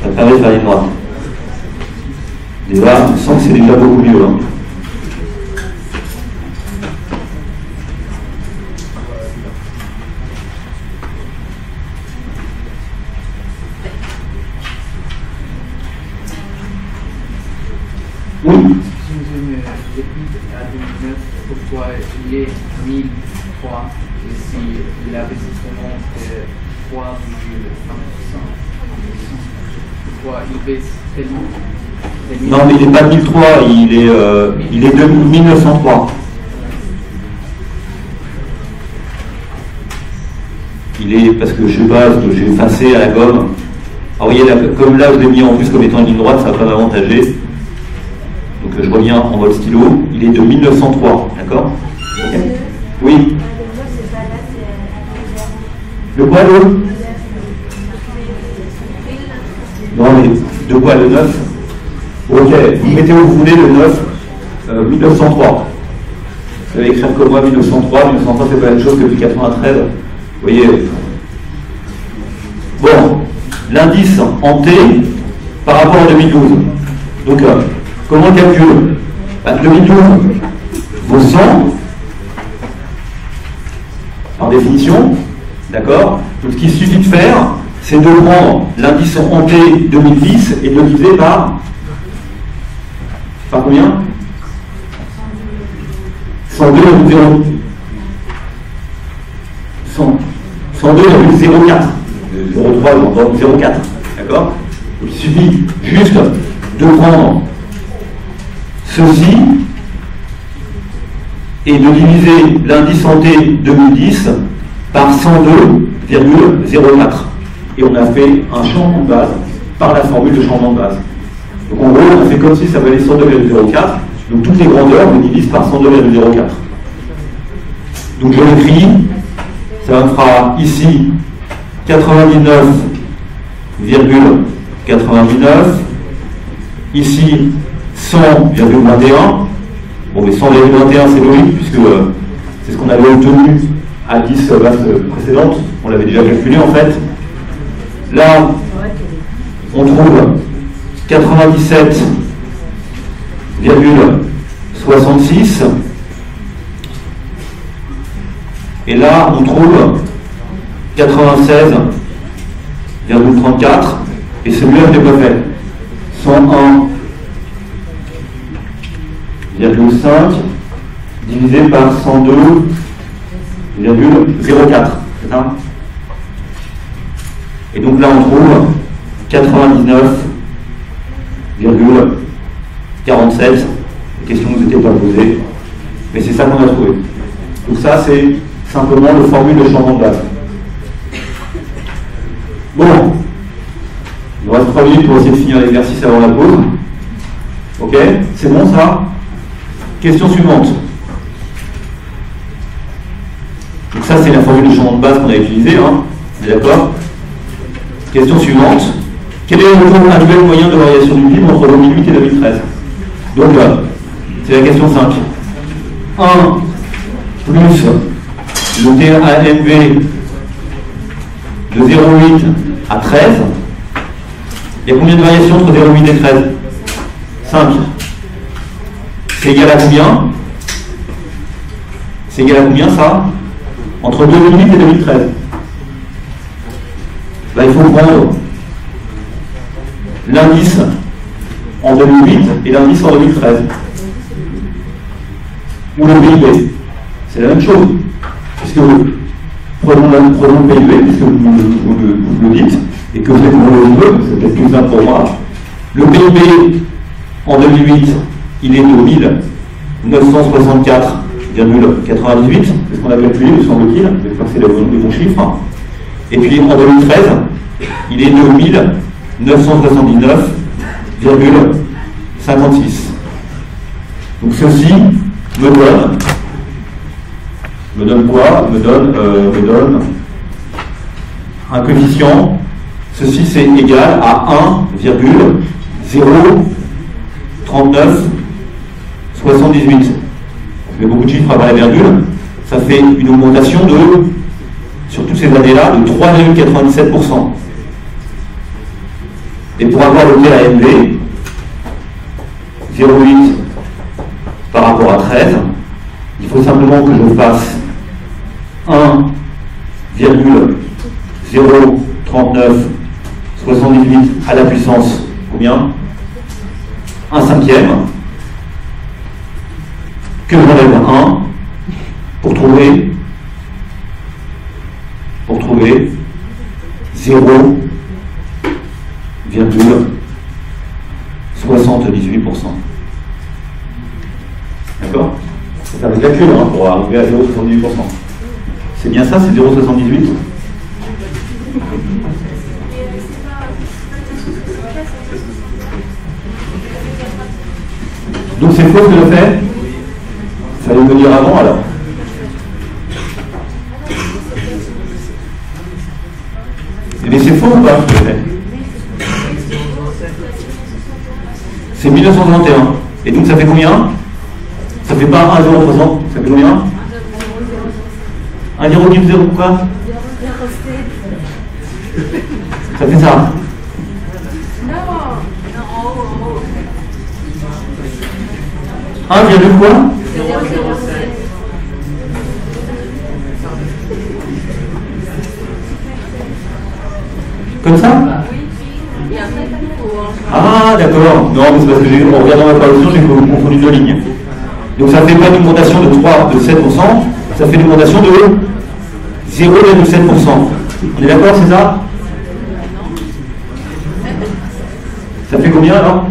Ça permet de faire des lignes droites. Déjà, on sent que c'est déjà beaucoup mieux. Hein. Oui. Pourquoi il est 1003 et si l'investissement est 3,1%, pourquoi il baisse tellement? Non, mais il n'est pas 1003, il est de 1903. Il est, parce que je sais pas, j'ai effacé à la gomme. Alors, vous voyez, là, comme là je l'ai mis en plus comme étant une ligne droite, ça va pas m'avantager. Donc je reviens en mode stylo, il est de 1903, d'accord? Okay. Oui. Le quoi, le? Non, mais De quoi le 9? Ok, vous mettez où vous voulez le 9, 1903. Vous allez écrire comme moi 1903, 1903 c'est pas la même chose que 1093. Vous voyez. Bon, l'indice en T par rapport à 2012. Donc, comment on calcule? 2012, vos 100, par définition, d'accord? Donc, ce qu'il suffit de faire, c'est de prendre l'indice en T 2010 et de le diviser par combien? 102,04. 0,3, donc 0,4. D'accord? Il suffit juste de prendre ceci et de diviser l'indice en T 2010 par 102,04. Et on a fait un changement de base par la formule de changement de base. Donc en gros, on fait comme si ça valait 102,04. Donc toutes les grandeurs, on divise par 102,04. Donc je l'écris, ça me fera ici 99,99, ici 100,21. Bon, mais 100,21 c'est logique puisque c'est ce qu'on avait obtenu à 10 bases précédentes. On l'avait déjà calculé en fait. Là, on trouve 97,66. Et là, on trouve 96,34. Et celui-là, je ne l'ai pas fait. 101,5 divisé par 102,04. C'est ça? Et donc là, on trouve 99,47. Question que vous n'étiez pas posée. Mais c'est ça qu'on a trouvé. Donc ça, c'est simplement le formule de changement de base. Bon. Il nous reste 3 minutes pour essayer de finir l'exercice avant la pause. Ok? C'est bon ça? Question suivante. Donc ça, c'est la formule de changement de base qu'on a utilisée. Hein. On est d'accord? Question suivante. Quel est le retour annuel moyen de variation du PIB entre 2008 et 2013? Donc, c'est la question 5. 1 plus le TAMV de 0,8 à 13. Il y a combien de variations entre 0,8 et 13? 5. C'est égal à combien? C'est égal à combien ça? Entre 2008 et 2013. Là, il faut prendre l'indice en 2008 et l'indice en 2013. Ou le PIB. C'est la même chose. Puisque prenons le PIB, puisque vous le dites, et que vous êtes mon neveu, c'est peut-être plus simple pour moi. Le PIB en 2008, il est de 1964,98, c'est ce qu'on a calculé, me semble-t-il, je vais passer les bons chiffres. Et puis en 2013, il est de 1979,56. Donc ceci me donne quoi? Me donne un coefficient. Ceci c'est égal à 1,03978. Je mets beaucoup de chiffres avant la virgule. Ça fait une augmentation sur toutes ces années-là, de 3,97%. Et pour avoir le TAMV, 0,8 par rapport à 13, il faut simplement que je fasse 1,03978 à la puissance combien? 1/5, que j'enlève 1 pour trouver 0,78%. D'accord? C'est un calcul hein, pour arriver à 0,78%. C'est bien ça, c'est 0,78? Donc c'est faux ce que je fais? Ça allait me dire avant alors. Mais c'est faux ou pas ce que je fais? 1961. Et donc ça fait combien? Ça fait pas 1,0%, ça fait combien? 1,0 quoi? Ça fait ça. 1, quoi? Comme ça? Ah d'accord. Non, mais c'est parce que en regardant la parution, j'ai confondu deux lignes. Donc ça fait pas une augmentation de 7%, ça fait une augmentation de 0,7%. On est d'accord, c'est ça? Ça fait combien alors?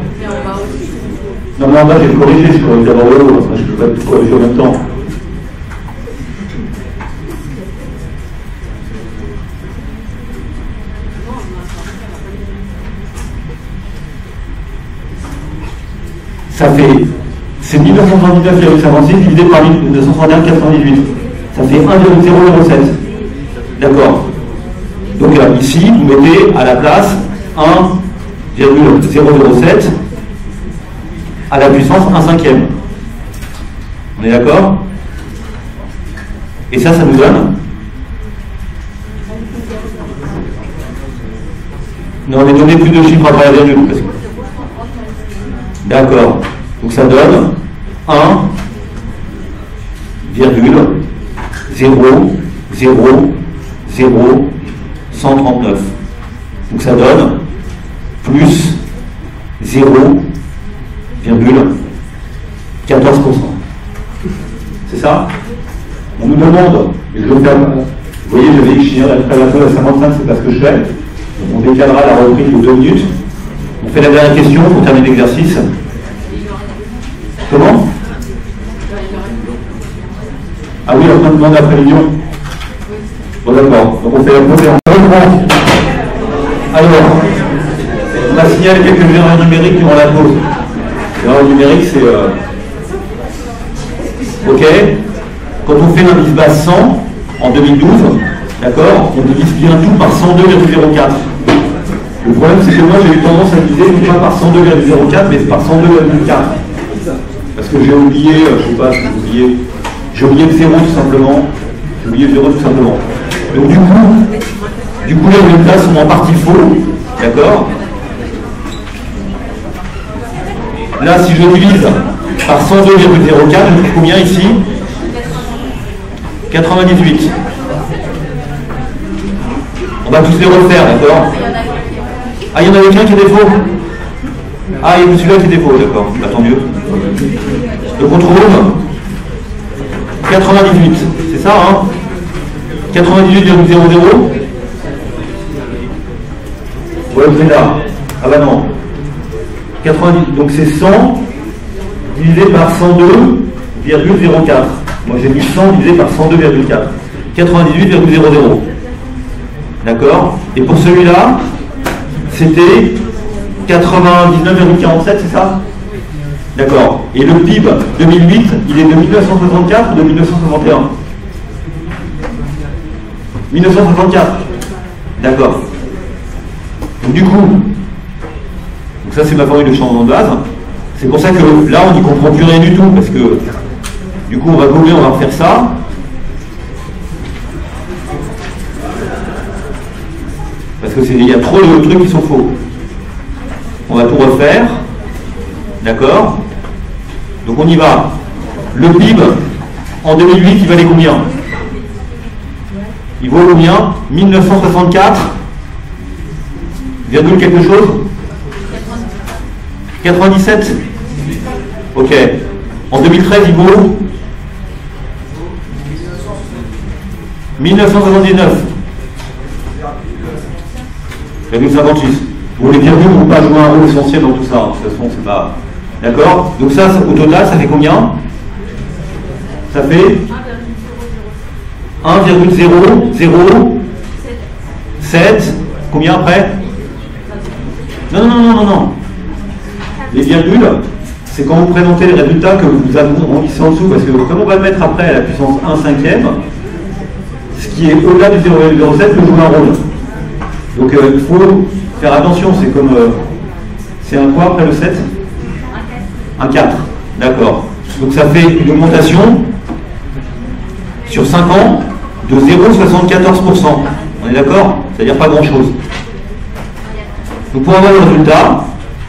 Non, mais en bas, j'ai corrigé, je corrige d'abord le haut, je ne peux pas tout corriger en même temps. Ça fait, c'est 1979,56 divisé par 1961,98. Ça fait 1,007. D'accord. Donc là, ici, vous mettez à la place 1,007 à la puissance 1/5. On est d'accord? Et ça nous donne? Non, mais donnez plus de chiffres après la virgule. Parce que... D'accord. Donc ça donne 1,0000139. Donc ça donne plus 0,14%. C'est ça? On nous demande, et je vais faire, vous voyez, j'avais écrit la préparation à 55, c'est pas ce que je fais. Donc on décalera la reprise de 2 minutes. On fait la dernière question pour terminer l'exercice. Comment? Ah oui, on demande après l'union. Bon d'accord, donc on fait la conférence. Alors, on a signalé quelques erreurs numériques durant la pause. L'erreur numérique, c'est... Ok. Quand on fait l'indice base 100, en 2012, d'accord, on divise bien tout par 102,04. Le problème, c'est que moi, j'ai eu tendance à diviser non pas par 102,04, mais par 102,4. Parce que j'ai oublié, je sais pas, j'ai oublié le 0 tout simplement. J'ai oublié le 0 tout simplement. Donc du coup les résultats sont en partie faux, d'accord? Là, si je divise par 102,04, je trouve combien ici? 98. On va tous les refaire, d'accord? Ah, il y en avait qu'un qui était faux? Ah, il y a celui-là qui était faux, d'accord. Bah, tant mieux. Donc on trouve 98, c'est ça, hein? 98,00. Ouais, vous êtes là. Ah bah non. 90, donc c'est 100 divisé par 102,04. Moi j'ai mis 100 divisé par 102,4. 98,00. D'accord? Et pour celui-là, c'était 99,47, c'est ça? D'accord. Et le PIB 2008, il est de 1964 ou de 1961? 1964. D'accord. Donc du coup, donc ça c'est ma formule de changement de base. C'est pour ça que là on n'y comprend plus rien du tout, parce que du coup on va gommer, on va refaire ça. Parce que il y a trop de trucs qui sont faux. On va tout refaire. D'accord? Donc on y va. Le PIB en 2008, il valait combien? Il vaut combien? 1964 virgule quelque chose? 97. Ok. En 2013, il vaut 1979. 56. Bon, les virgules ne vont pas jouer un rôle essentiel dans tout ça. De toute façon, c'est pas. D'accord? Donc ça, au total, ça fait combien? Ça fait 1,007. Combien après? Non. Les virgules, c'est quand vous présentez les résultats que vous avez ici en dessous, parce que comme on va le mettre après à la puissance 1/5, ce qui est au-delà du 0,07 peut jouer un rôle. Donc il faut faire attention, c'est comme... c'est un quoi après le 7? Un 4. D'accord. Donc ça fait une augmentation sur 5 ans de 0,74%. On est d'accord? C'est-à-dire pas grand-chose. Donc pour avoir le résultat,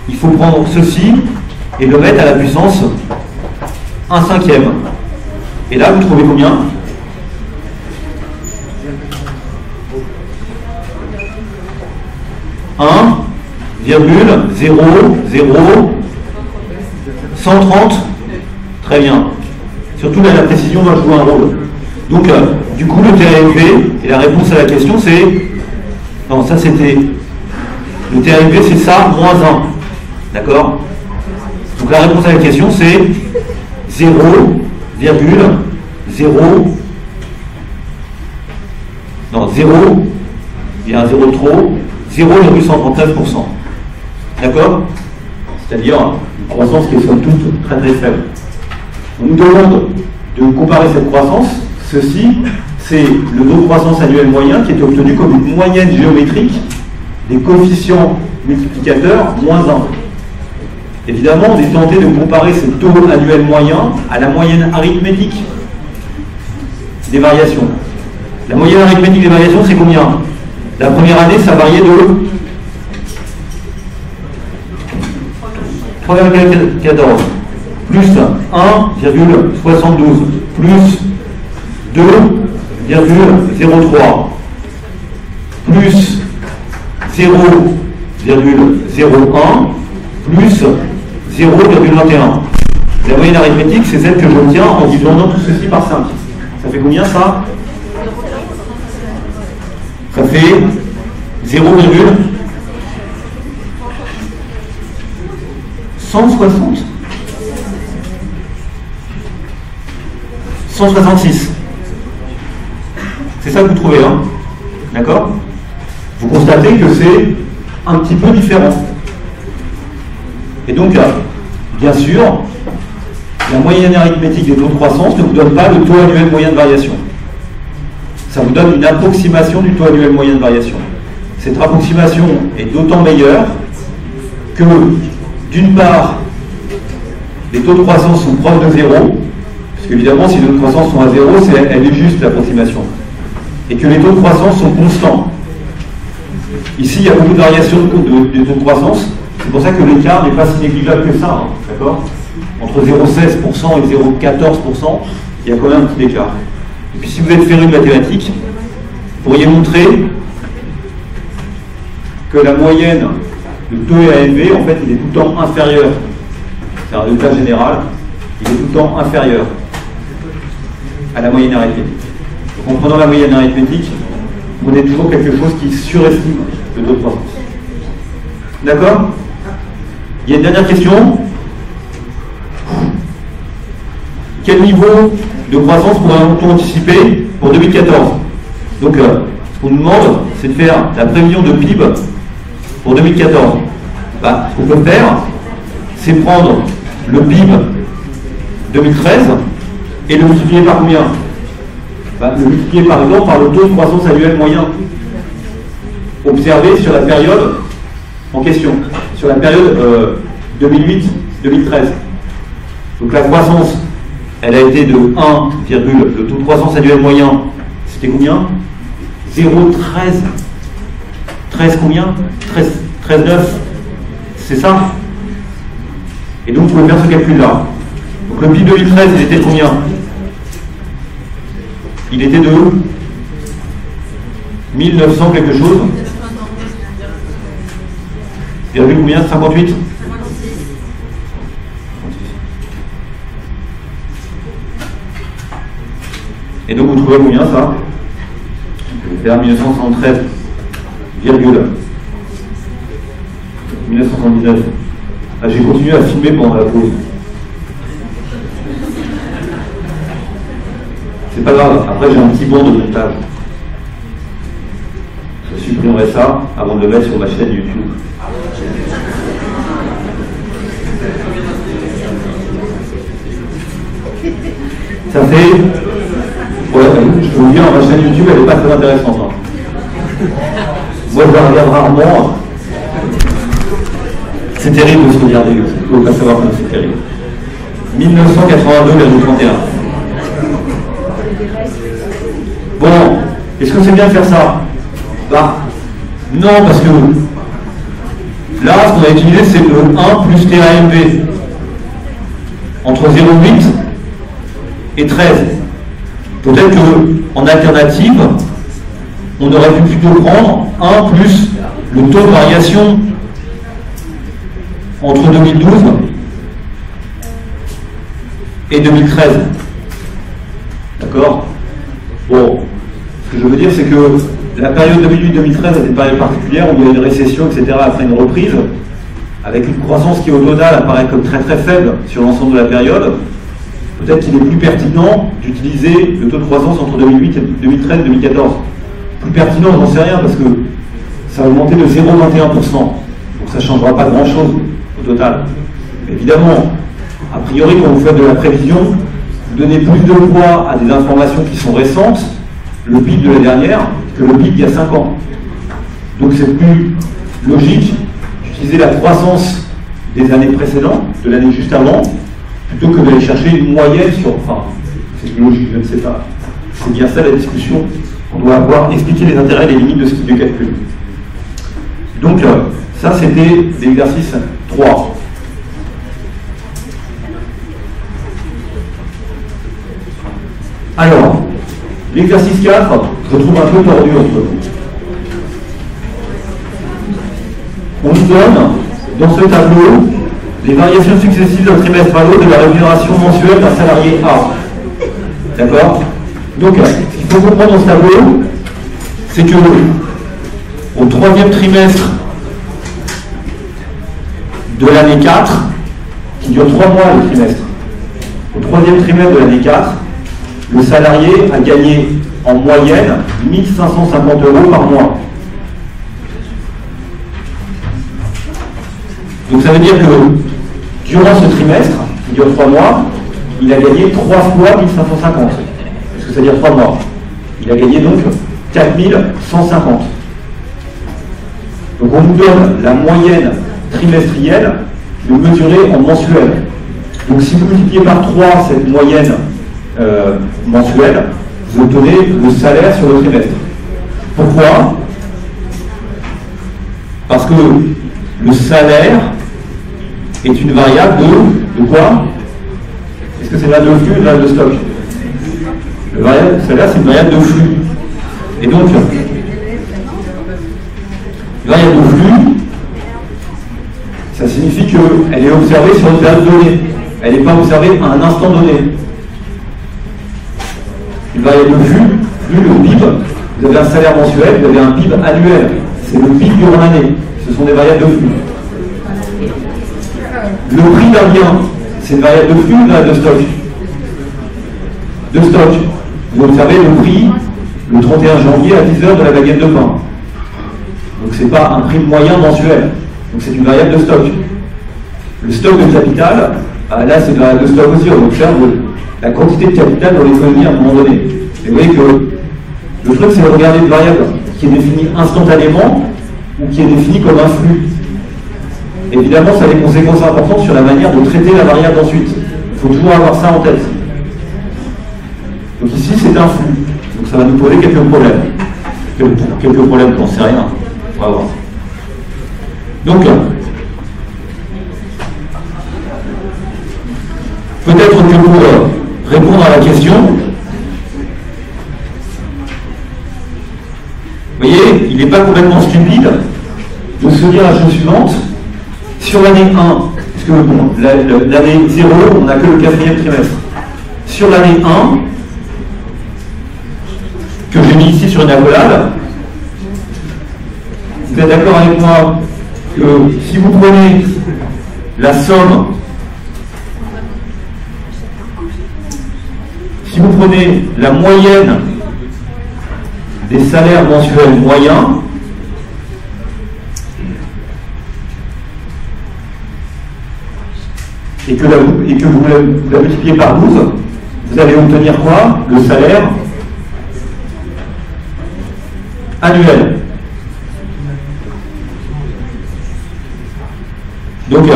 il faut prendre ceci et le mettre à la puissance 1/5. Et là, vous trouvez combien? Un 1,00 Très bien. Surtout là, la précision va jouer un rôle. Donc, du coup, le TAMV, et la réponse à la question, c'est... Non, ça c'était... Le TAMV, c'est ça, moins 1. D'accord? Donc, la réponse à la question, c'est 0,0... Non, 0... Il y a un 0 trop... 0,139%. D'accord? C'est-à-dire une croissance qui est somme toute très très faible. On nous demande de comparer cette croissance. Ceci, c'est le taux de croissance annuel moyen qui est obtenu comme une moyenne géométrique des coefficients multiplicateurs moins 1. Évidemment, on est tenté de comparer ce taux annuel moyen à la moyenne arithmétique des variations. La moyenne arithmétique des variations, c'est combien? La première année, ça variait de 3,14 plus 1,72 plus 2,03 plus 0,01 plus 0,21. La moyenne arithmétique, c'est celle que j'obtiens en divisant tout ceci par 5. Ça fait combien ça? Ça fait 0,160. 166. C'est ça que vous trouvez, hein? D'accord? Vous constatez que c'est un petit peu différent. Et donc, bien sûr, la moyenne arithmétique des taux de croissance ne vous donne pas le taux annuel moyen de variation. Ça vous donne une approximation du taux annuel moyen de variation. Cette approximation est d'autant meilleure que, d'une part, les taux de croissance sont proches de 0, parce qu'évidemment, si les taux de croissance sont à 0, elle est juste l'approximation, et que les taux de croissance sont constants. Ici, il y a beaucoup de variations de taux de croissance, c'est pour ça que l'écart n'est pas si négligeable que ça, hein, d'accord? Entre 0,16% et 0,14%, il y a quand même un petit écart. Et puis si vous êtes féru de mathématiques, vous pourriez montrer que la moyenne, le taux AMV, en fait, il est tout le temps inférieur. C'est un résultat général, il est tout le temps inférieur à la moyenne arithmétique. Donc en prenant la moyenne arithmétique, on est toujours quelque chose qui surestime le taux de croissance. D'accord? Il y a une dernière question. Quel niveau de croissance pourrait-on anticiper pour 2014? Donc, ce qu'on nous demande, c'est de faire la prévision de PIB pour 2014. Ce qu'on peut faire, c'est prendre le PIB 2013 et le multiplier par combien? Le multiplier par exemple par le taux de croissance annuel moyen observé sur la période en question, sur la période 2008-2013. Donc la croissance, elle a été de 1, le taux de croissance annuel moyen, c'était combien? 0,13. 13 combien? 13,9. C'est ça? Et donc vous pouvez faire ce calcul-là. Donc le PIB 2013, il était de combien? Il était de 1900 quelque chose. Virgule combien? 58? Et donc vous trouvez combien ça? Je vais faire 1973, 1979. J'ai continué à filmer pendant la pause. C'est pas grave, après j'ai un petit banc de montage. Je supprimerai ça avant de le mettre sur ma chaîne YouTube. Ça fait... Ouais, je peux vous dire, ma chaîne YouTube, elle n'est pas très intéressante. Hein. Moi, je la regarde rarement. C'est terrible de se regarder, il ne faut pas savoir comment c'est terrible. 1982,31. Bon, est-ce que c'est bien de faire ça? Bah, non, parce que là, ce qu'on a utilisé, c'est le 1 plus TAMP entre 0,8 et 13. Peut-être qu'en alternative, on aurait pu plutôt prendre 1 plus le taux de variation entre 2012 et 2013. D'accord? Bon, ce que je veux dire, c'est que la période 2008-2013 est une période particulière où il y a une récession, etc., après une reprise, avec une croissance qui, au total, apparaît comme très très faible sur l'ensemble de la période. Peut-être qu'il est plus pertinent d'utiliser le taux de croissance entre 2008 et 2013 et 2014. Plus pertinent, j'en sais rien, parce que ça a augmenté de 0,21%. Donc ça ne changera pas grand-chose au total. Mais évidemment, a priori, quand vous faites de la prévision, vous donnez plus de poids à des informations qui sont récentes, le PIB de la dernière, que le PIB il y a 5 ans. Donc c'est plus logique d'utiliser la croissance des années précédentes, de l'année juste avant, plutôt que d'aller chercher une moyenne sur... Enfin, c'est plus logique, je ne sais pas. C'est bien ça la discussion qu'on doit avoir, expliquer les intérêts et les limites de ce type de calcul. Donc ça c'était l'exercice 3. Alors, l'exercice 4, je trouve un peu tordu entre vous. On nous donne, dans ce tableau, les variations successives d'un trimestre à l'autre de la rémunération mensuelle d'un salarié A. D'accord? Donc, ce qu'il faut comprendre dans ce tableau, c'est que au troisième trimestre de l'année 4, qui dure 3 mois le trimestre, au troisième trimestre de l'année 4, le salarié a gagné en moyenne 1 550 € par mois. Donc ça veut dire que durant ce trimestre, qui dure 3 mois, il a gagné 3 fois 1550. Parce que ça veut dire 3 mois. Il a gagné donc 4150. Donc on nous donne la moyenne trimestrielle de mesurer en mensuel. Donc si vous multipliez par 3 cette moyenne mensuelle, vous obtenez le salaire sur le trimestre. Pourquoi? Parce que le salaire est une variable de quoi? Est-ce que c'est une variable de flux ou une variable de stock? Le salaire, c'est une variable de flux. Et donc, variable de flux, ça signifie qu'elle est observée sur une période donnée. Elle n'est pas observée à un instant donné. Une variable de flux, le PIB, vous avez un salaire mensuel, vous avez un PIB annuel. C'est le PIB durant l'année. Ce sont des variables de flux. Le prix d'un bien, c'est une variable de flux ou une variable de stock? De stock. Vous observez le prix le 31 janvier à 10h de la baguette de pain. Donc ce n'est pas un prix moyen mensuel. Donc c'est une variable de stock. Le stock de capital, là c'est une variable de stock aussi. On observe la quantité de capital dans l'économie à un moment donné. Et vous voyez que le truc c'est de regarder une variable qui est définie instantanément ou qui est définie comme un flux. Évidemment, ça a des conséquences importantes sur la manière de traiter la variable ensuite. Il faut toujours avoir ça en tête. Donc ici, c'est un flux. Donc ça va nous poser quelques problèmes. Quelques problèmes, j'en sais rien. On va voir. Donc, peut-être que pour répondre à la question, vous voyez, il n'est pas complètement stupide de se dire la chose suivante. Sur l'année 1, parce que bon, l'année 0, on n'a que le 4e trimestre. Sur l'année 1, que j'ai mis ici sur une accolade, vous êtes d'accord avec moi que si vous prenez la somme, si vous prenez la moyenne des salaires mensuels moyens, et que vous la multipliez par 12, vous allez obtenir quoi? Le salaire annuel. Donc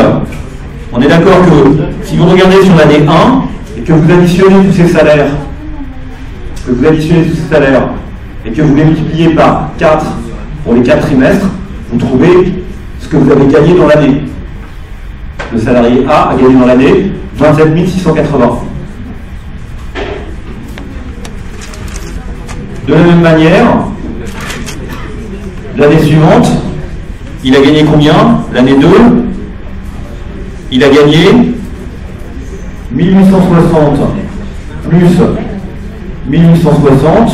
on est d'accord que si vous regardez sur l'année 1 et que vous additionnez tous ces salaires, et que vous les multipliez par 4 pour les 4 trimestres, vous trouvez ce que vous avez gagné dans l'année. Le salarié A a gagné dans l'année 27 680. De la même manière, l'année suivante, il a gagné combien? L'année 2, il a gagné 1860 plus 1860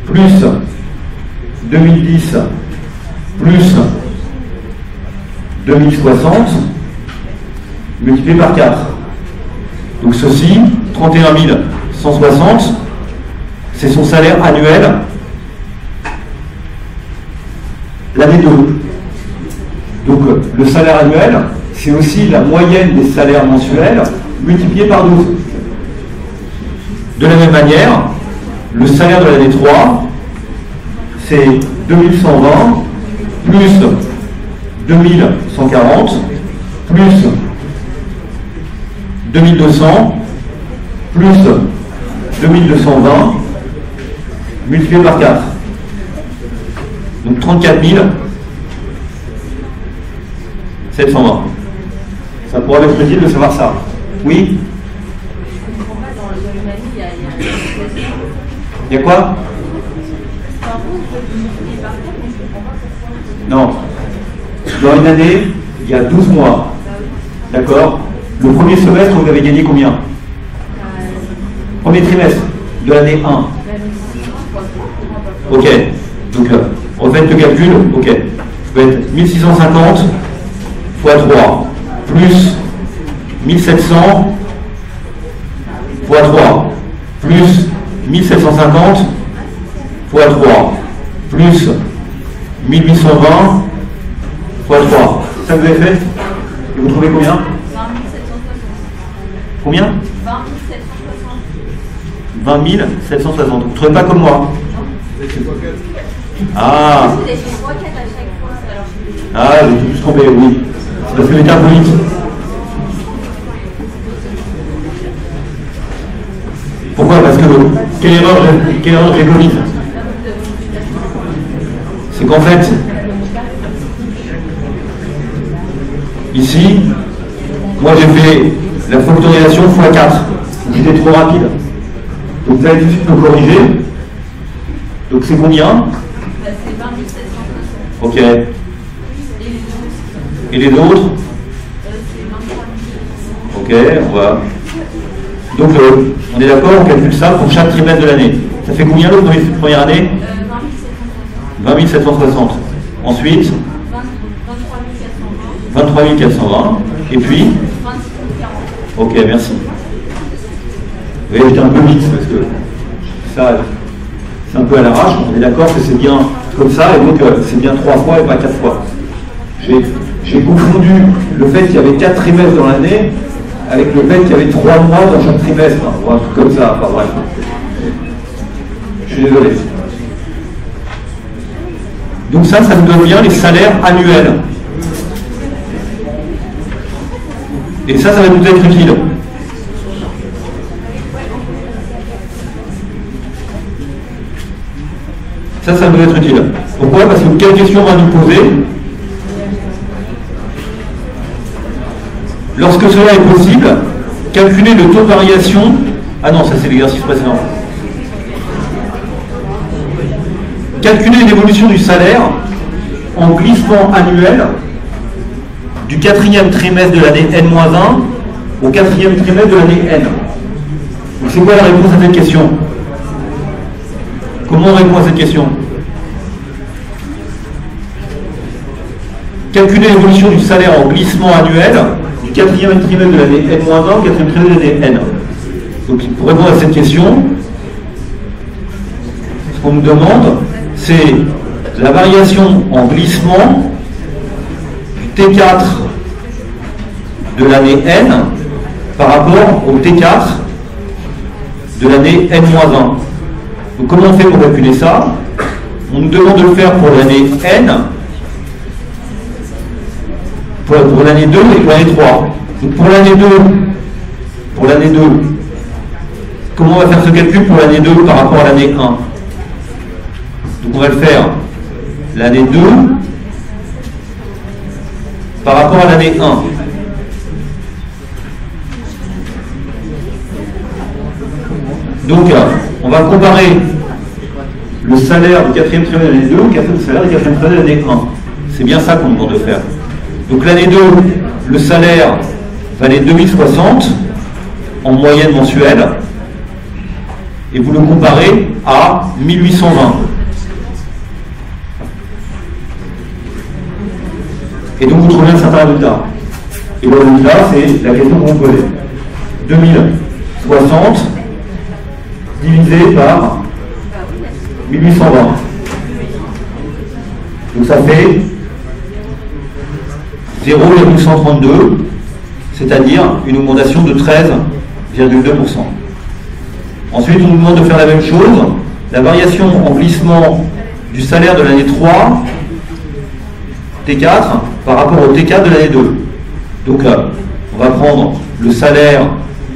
plus 2010 plus 2060 multiplié par 4. Donc ceci, 31 160, c'est son salaire annuel l'année 2. Donc le salaire annuel, c'est aussi la moyenne des salaires mensuels multiplié par 12. De la même manière, le salaire de l'année 3, c'est 2120 plus 2140 plus 2200 plus 2220 multiplié par 4. Donc 34 720. Ça pourrait être utile de savoir ça. Oui? Il y a quoi? Non. Dans une année, il y a 12 mois. D'accord? Le premier semestre, vous avez gagné combien? Premier trimestre de l'année 1. Ok. Donc, refaites le calcul. Ok. Vous faites 1650 fois 3 plus 1700 fois 3 plus 1750 fois 3 plus 1820 fois 3. Ça vous avez fait? Et vous trouvez combien? 20 760. Combien? 20 760. 20 760. Vous ne trouvez pas comme moi? Ah! Ah, j'ai tout trompé, oui. C'est parce que j'étais un peu vite. Pourquoi? Parce que quelle erreur j'ai commise? C'est qu'en fait, ici, moi j'ai fait la factorisation x4. J'étais trop rapide. Donc vous allez tout de suite me corriger. Donc c'est combien? C'est 20 760. Ok. Et les autres? C'est 23 000. Ok, on va. Donc on est d'accord, on calcule ça pour chaque trimestre de l'année. Ça fait combien la première année? 20 760. Ensuite 23 420. Et puis 26 040. ok, merci. Oui, j'étais un peu vite parce que ça, c'est un peu à l'arrache. On est d'accord que c'est bien comme ça, et donc c'est bien 3 fois et pas 4 fois. J'ai confondu le fait qu'il y avait 4 trimestres dans l'année avec le fait qu'il y avait 3 mois dans chaque trimestre, ou un truc comme ça, enfin bref. Je suis désolé. Donc ça nous donne bien les salaires annuels. Et ça va nous être utile. Ça va nous être utile. Pourquoi? Parce que quelle question on va nous poser? Lorsque cela est possible, calculer le taux de variation. Ah non, ça c'est l'exercice précédent. Calculer l'évolution du salaire en glissement annuel du 4e trimestre de l'année N-1 au 4e trimestre de l'année N. Donc c'est quoi la réponse à cette question? Comment on répond à cette question? Calculer l'évolution du salaire en glissement annuel du 4e trimestre de l'année N-1 au 4e trimestre de l'année N. Donc pour répondre à cette question, ce qu'on nous demande, c'est la variation en glissement du T4 de l'année N par rapport au T4 de l'année N-1. Donc comment on fait pour calculer ça? On nous demande de le faire pour l'année N, pour l'année 2 et pour l'année 3. Donc Donc pour l'année 2, comment on va faire ce calcul pour l'année 2 par rapport à l'année 1? Donc on va le faire l'année 2 par rapport à l'année 1. Donc on va comparer le salaire du quatrième trimestre de l'année 2 au salaire du quatrième trimestre de l'année 1. C'est bien ça qu'on demande de faire. Donc l'année 2, le salaire valait 2060 en moyenne mensuelle, et vous le comparez à 1820. Et donc vous trouvez un certain résultat. Et le résultat, c'est la question qu'on vous posez. 2060 divisé par 1820. Donc ça fait 0,132, c'est-à-dire une augmentation de 13,2%. Ensuite, on nous demande de faire la même chose, la variation en glissement du salaire de l'année 3, T4, par rapport au T4 de l'année 2. Donc, on va prendre le salaire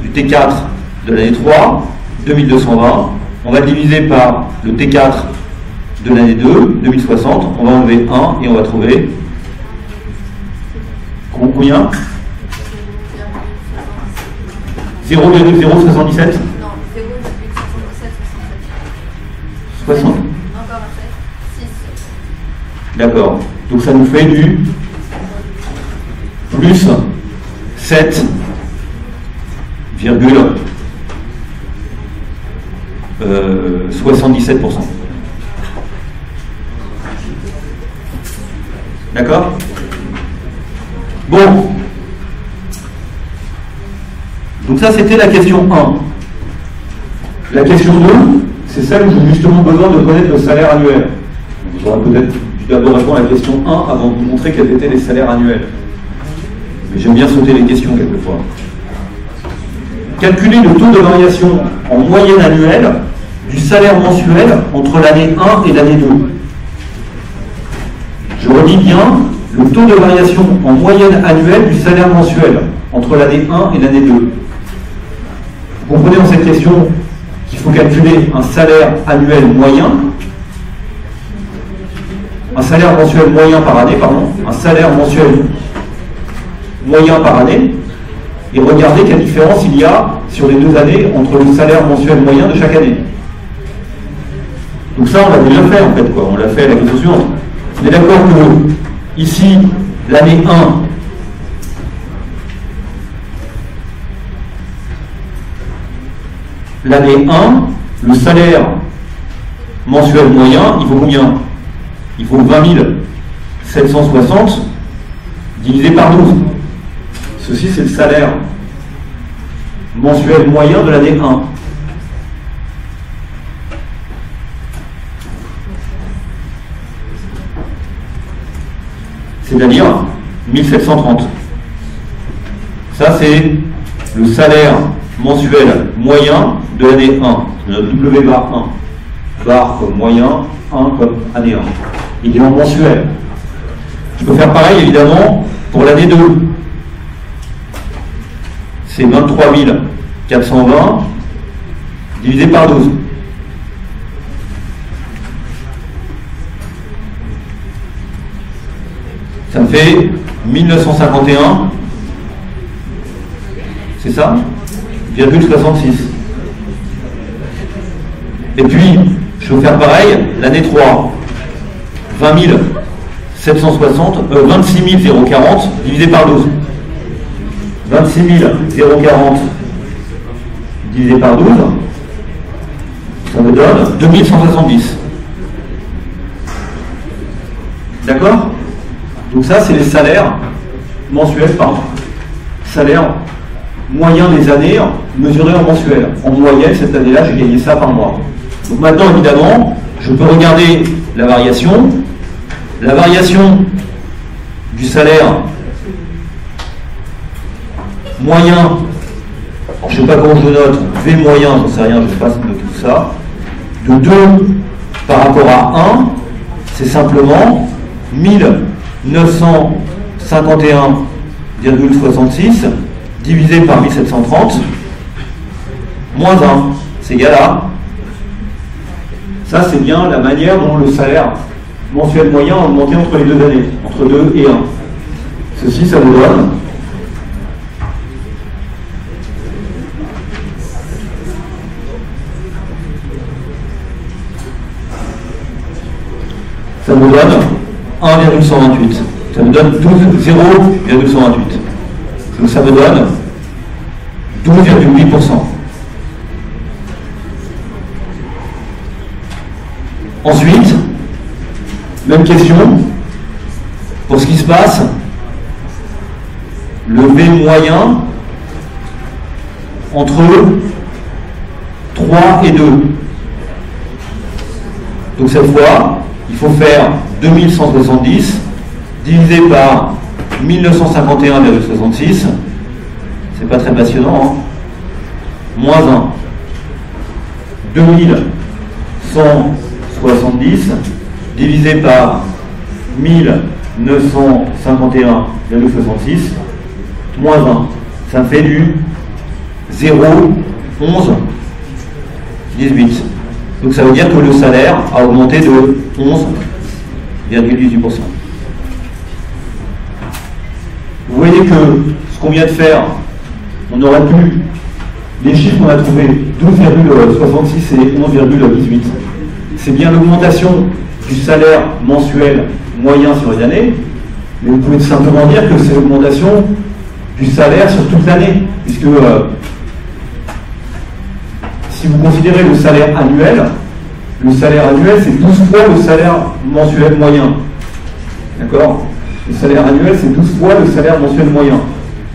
du T4 de l'année 3, 2220, on va le diviser par le T4 de l'année 2, 2060, on va enlever 1 et on va trouver combien? 0,077 Non, 0,077. 60. Encore un fait. 6. D'accord. Donc ça nous fait du plus 7,77%. D'accord? Bon. Donc ça, c'était la question 1. La question 2, c'est celle où j'ai justement besoin de connaître le salaire annuel. Vous aurez peut-être dû d'abord répondre à la question 1 avant de vous montrer quels étaient les salaires annuels. Mais j'aime bien sauter les questions quelquefois. Calculer le taux de variation en moyenne annuelle du salaire mensuel entre l'année 1 et l'année 2. Je redis bien, le taux de variation en moyenne annuelle du salaire mensuel entre l'année 1 et l'année 2. Vous comprenez dans cette question qu'il faut calculer un salaire annuel moyen, un salaire mensuel moyen par année, pardon, un salaire mensuel moyen par année, et regarder quelle différence il y a sur les 2 années entre le salaire mensuel moyen de chaque année. Donc ça, on l'a déjà fait en fait, quoi. On l'a fait à la question suivante. On est d'accord que ici, l'année 1, le salaire mensuel moyen, il vaut combien? Il vaut 20 760 divisé par 12. Ceci, c'est le salaire mensuel moyen de l'année 1. C'est-à-dire 1730. Ça, c'est le salaire mensuel moyen de l'année 1. Notre W bar 1. Bar comme moyen, 1 comme année 1. Il est en mensuel. Je peux faire pareil, évidemment, pour l'année 2. C'est 23 420 divisé par 12. Ça me fait 1951, c'est ça, ,66. Et puis, je vais faire pareil, l'année 3, 26 040 divisé par 12. 26 040 divisé par 12, ça me donne 2170. D'accord? Donc ça, c'est les salaires mensuels par an. Salaire moyen des années mesuré en mensuel. En moyenne, cette année-là, j'ai gagné ça par mois. Donc maintenant, évidemment, je peux regarder la variation. La variation du salaire moyen, je ne sais pas comment je note, V moyen, j'en sais rien, je ne sais pas noter tout ça, de 2 par rapport à 1, c'est simplement 1951,66 divisé par 1730, moins 1, c'est égal à... Ça, c'est bien la manière dont le salaire mensuel moyen a augmenté entre les 2 années, entre 2 et 1. Ceci, ça vous donne... Ça vous donne 1,128. Ça vous donne 0,128. Donc ça vous donne 12,8%. Ensuite, même question, pour ce qui se passe, le V moyen entre 3 et 2. Donc cette fois, il faut faire 2170 divisé par 1951,66. C'est pas très passionnant, hein. Moins 1. 2170 divisé par 1951,66 moins 1. Ça me fait du 0,1118. Donc ça veut dire que le salaire a augmenté de 11,18%. Vous voyez que ce qu'on vient de faire, on aurait pu, les chiffres qu'on a trouvés, 12,66 et 11,18, c'est bien l'augmentation du salaire mensuel moyen sur une année, mais vous pouvez tout simplement dire que c'est l'augmentation du salaire sur toute l'année, puisque si vous considérez le salaire annuel c'est 12 fois le salaire mensuel moyen. D'accord? Le salaire annuel c'est 12 fois le salaire mensuel moyen.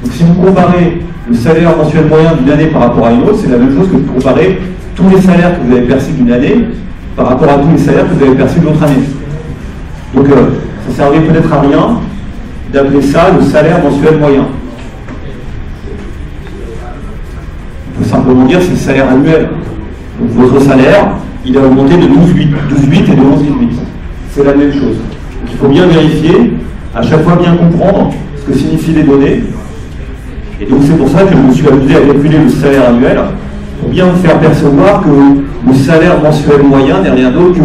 Donc si vous comparez le salaire mensuel moyen d'une année par rapport à une autre, c'est la même chose que de comparer tous les salaires que vous avez perçus d'une année par rapport à tous les salaires que vous avez perçus de l'autre année. Donc ça ne servait peut-être à rien d'appeler ça le salaire mensuel moyen. On peut simplement dire que c'est le salaire annuel. Donc votre salaire, il a augmenté de 12,8 et de 11,18. C'est la même chose. Donc il faut bien vérifier, à chaque fois bien comprendre ce que signifient les données. Et donc c'est pour ça que je me suis amusé à calculer le salaire annuel, pour bien me faire percevoir que le salaire mensuel moyen n'est rien d'autre que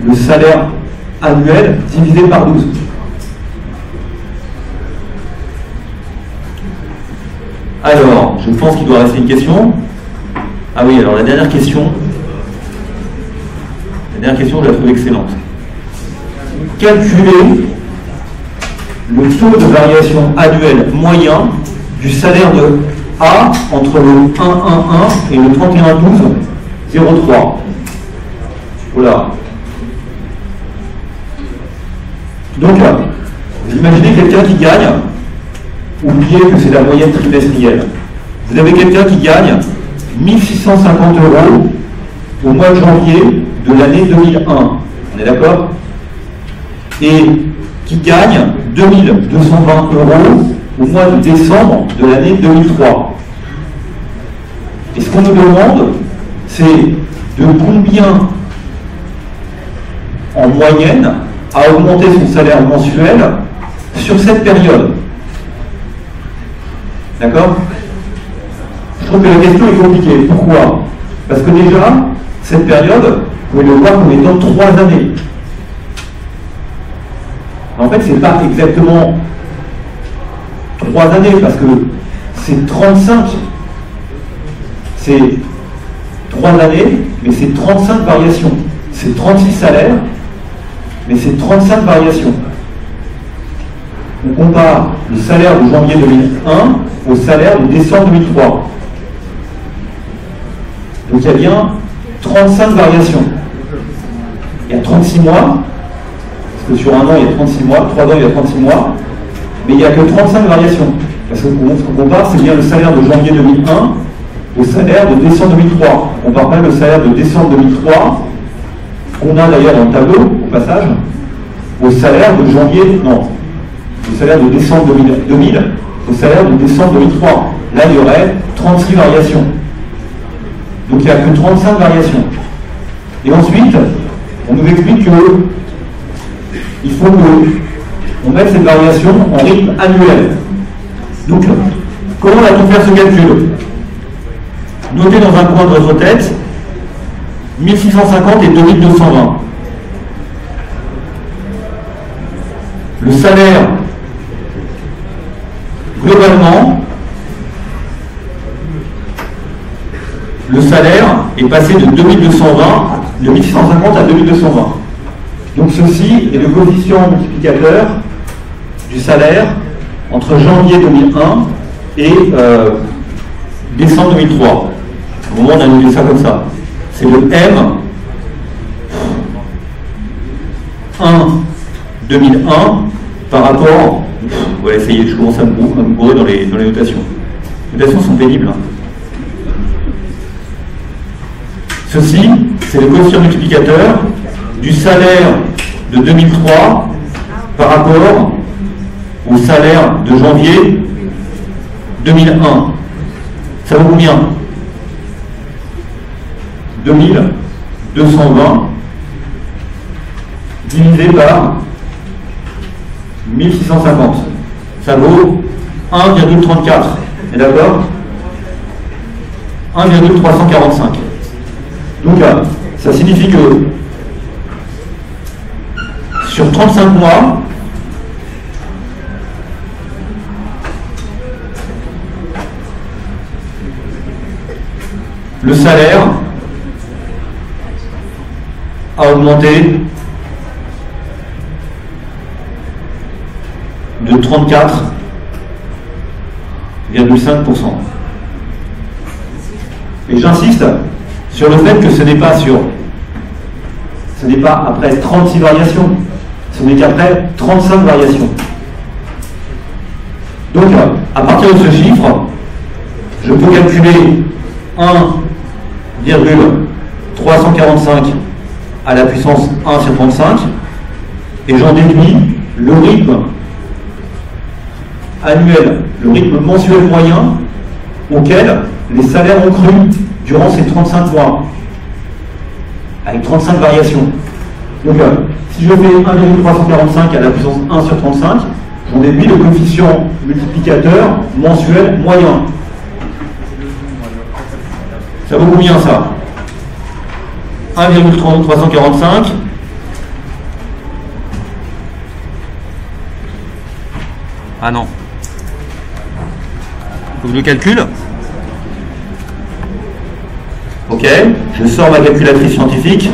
le salaire annuel divisé par 12. Alors, je pense qu'il doit rester une question. Ah oui, alors la dernière question, je la trouve excellente. Calculer le taux de variation annuel moyen du salaire de A entre le 1,11 et le 31,12,03. Voilà. Donc, vous imaginez quelqu'un qui gagne, oubliez que c'est la moyenne trimestrielle. Vous avez quelqu'un qui gagne 1650 € au mois de janvier de l'année 2001. On est d'accord? Et qui gagne 2220 € au mois de décembre de l'année 2003. Et ce qu'on nous demande, c'est de combien, en moyenne, a augmenté son salaire mensuel sur cette période. D'accord? Je trouve que la question est compliquée. Pourquoi? Parce que déjà, cette période, vous pouvez le voir comme étant 3 années. En fait, ce n'est pas exactement 3 années, parce que c'est 35. C'est 3 années, mais c'est 35 variations. C'est 36 salaires, mais c'est 35 variations. On compare le salaire de janvier 2001 au salaire de décembre 2003. Donc il y a bien 35 variations. Il y a 36 mois, parce que sur un an il y a 36 mois, 3 ans il y a 36 mois, mais il n'y a que 35 variations. Parce que ce qu'on compare, c'est bien le salaire de janvier 2001 au salaire de décembre 2003. On ne compare pas le salaire de décembre 2003, qu'on a d'ailleurs dans le tableau, au passage, au salaire de janvier, non, au salaire de décembre 2000 au salaire de décembre 2003. Là, il y aurait 36 variations. Donc, il n'y a que 35 variations. Et ensuite, on nous explique qu'il faut qu'on mette cette variation en rythme annuel. Donc, comment va-t-on faire ce calcul? Notez dans un coin de votre tête 1650 et 2220. Le salaire, globalement, le salaire est passé de 1650 à 2220. Donc ceci est le coefficient multiplicateur du salaire entre janvier 2001 et décembre 2003. Au moment où on a noté ça comme ça. C'est le M 1 2001 par rapport... Ouais, ça y est, je commence à me bourrer dans les notations. Les notations sont pénibles. Hein. Ceci, c'est le coefficient multiplicateur du salaire de 2003 par rapport au salaire de janvier 2001. Ça vaut combien? 2220 divisé par 1650. Ça vaut 1,34. Et d'accord? 1,345. Donc là, ça signifie que sur 35 mois, le salaire a augmenté de 34,5%. Et j'insiste sur le fait que ce n'est pas après 36 variations, ce n'est qu'après 35 variations. Donc, à partir de ce chiffre, je peux calculer 1,345 à la puissance 1 sur 35 et j'en déduis le rythme annuel, le rythme mensuel moyen auquel les salaires ont cru durant ces 35 mois, avec 35 variations. Donc, si je fais 1,345 à la puissance 1 sur 35, j'en déduis le coefficient multiplicateur mensuel moyen. Ça vaut combien ça? 1,345 Ah non. Faut que je le calcule. Ok, je sors ma calculatrice scientifique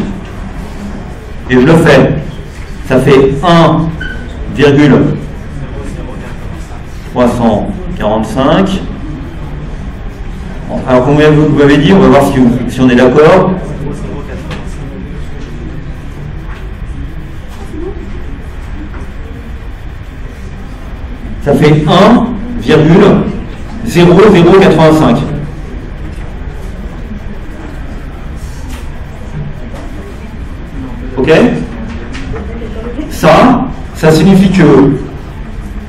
et je le fais. Ça fait 1,345. Alors combien vous m'avez dit? On va voir si on est d'accord. Ça fait 1,0085. Ok? Ça signifie que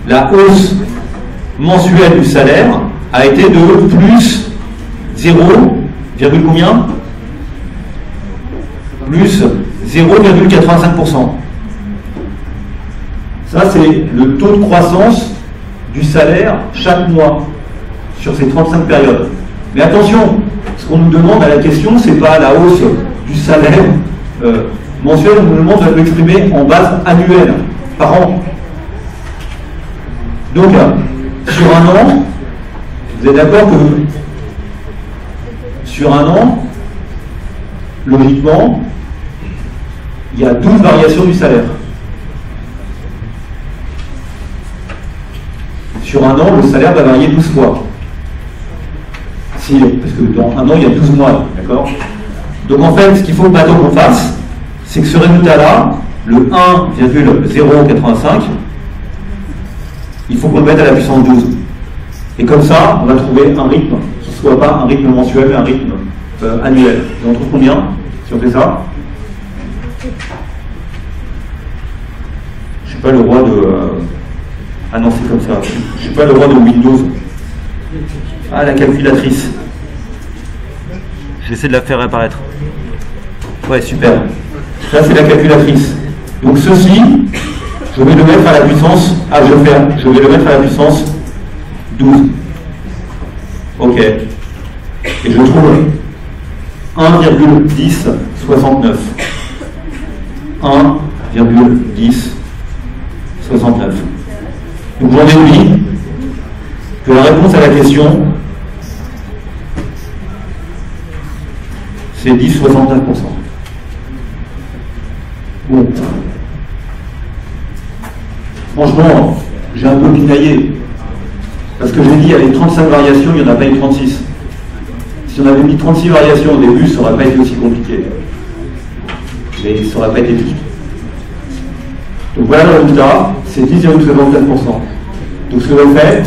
la hausse mensuelle du salaire a été de plus 0, combien? Plus 0,85%. Ça, c'est le taux de croissance du salaire chaque mois sur ces 35 périodes. Mais attention, ce qu'on nous demande à la question, c'est pas la hausse du salaire mensuel, on nous demande de l'exprimer en base annuelle, par an. Donc, sur un an, vous êtes d'accord que sur un an, logiquement, il y a 12 variations du salaire. Sur un an, le salaire va varier 12 fois. Si, parce que dans un an, il y a 12 mois, d'accord? Donc en fait, ce qu'il faut maintenant qu'on fasse, c'est que ce résultat-là, le 1,085, il faut qu'on le mette à la puissance 12. Et comme ça, on va trouver un rythme qui ne soit pas un rythme mensuel, mais un rythme annuel. Et on trouve combien si on fait ça? Je ne suis pas le roi de... Ah non, c'est comme ça. Je ne suis pas le roi de Windows. Ah, la calculatrice. J'essaie de la faire apparaître. Ouais, super. Ça, c'est la calculatrice. Donc ceci, je vais le mettre à la puissance... Ah, je vais le mettre à la puissance 12. Ok. Et je trouve 1,1069. 1,1069. Donc j'en déduis que la réponse à la question, c'est 10,69%. Bon. Franchement, j'ai un peu pinaillé. Parce que j'ai dit, il y avait 35 variations, il n'y en a pas eu 36. Si on avait mis 36 variations au début, ça n'aurait pas été aussi compliqué. Mais ça n'aurait pas été difficile. Donc voilà le résultat, c'est 10,74%. Donc ce que j'ai fait,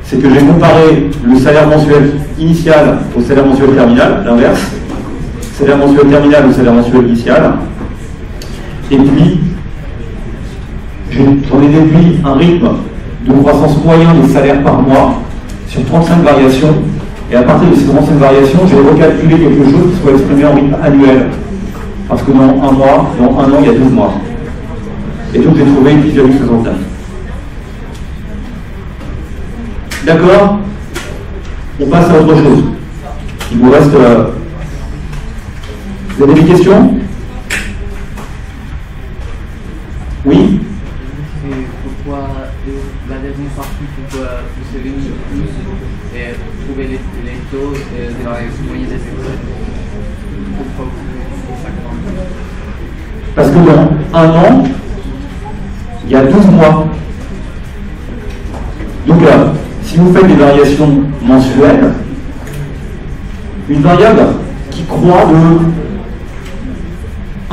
c'est que j'ai comparé le salaire mensuel initial au salaire mensuel terminal, l'inverse. Salaire mensuel terminal au salaire mensuel initial. Et puis, j'en ai déduit un rythme de croissance moyen des salaires par mois sur 35 variations. Et à partir de ces 35 variations, j'ai recalculé quelque chose qui soit exprimé en rythme annuel. Parce que dans un mois, dans un an, il y a 12 mois. Et donc j'ai trouvé 10,69. D'accord? On passe à autre chose. Il vous reste... Vous avez des questions? Oui? Pourquoi la dernière partie, pourquoi vous avez mis plus et trouver les taux de variation moyenne des écoles? Pourquoi vous avez fait ça? Parce que dans un an, il y a 12 mois. Donc là, si vous faites des variations mensuelles, une variable qui croît de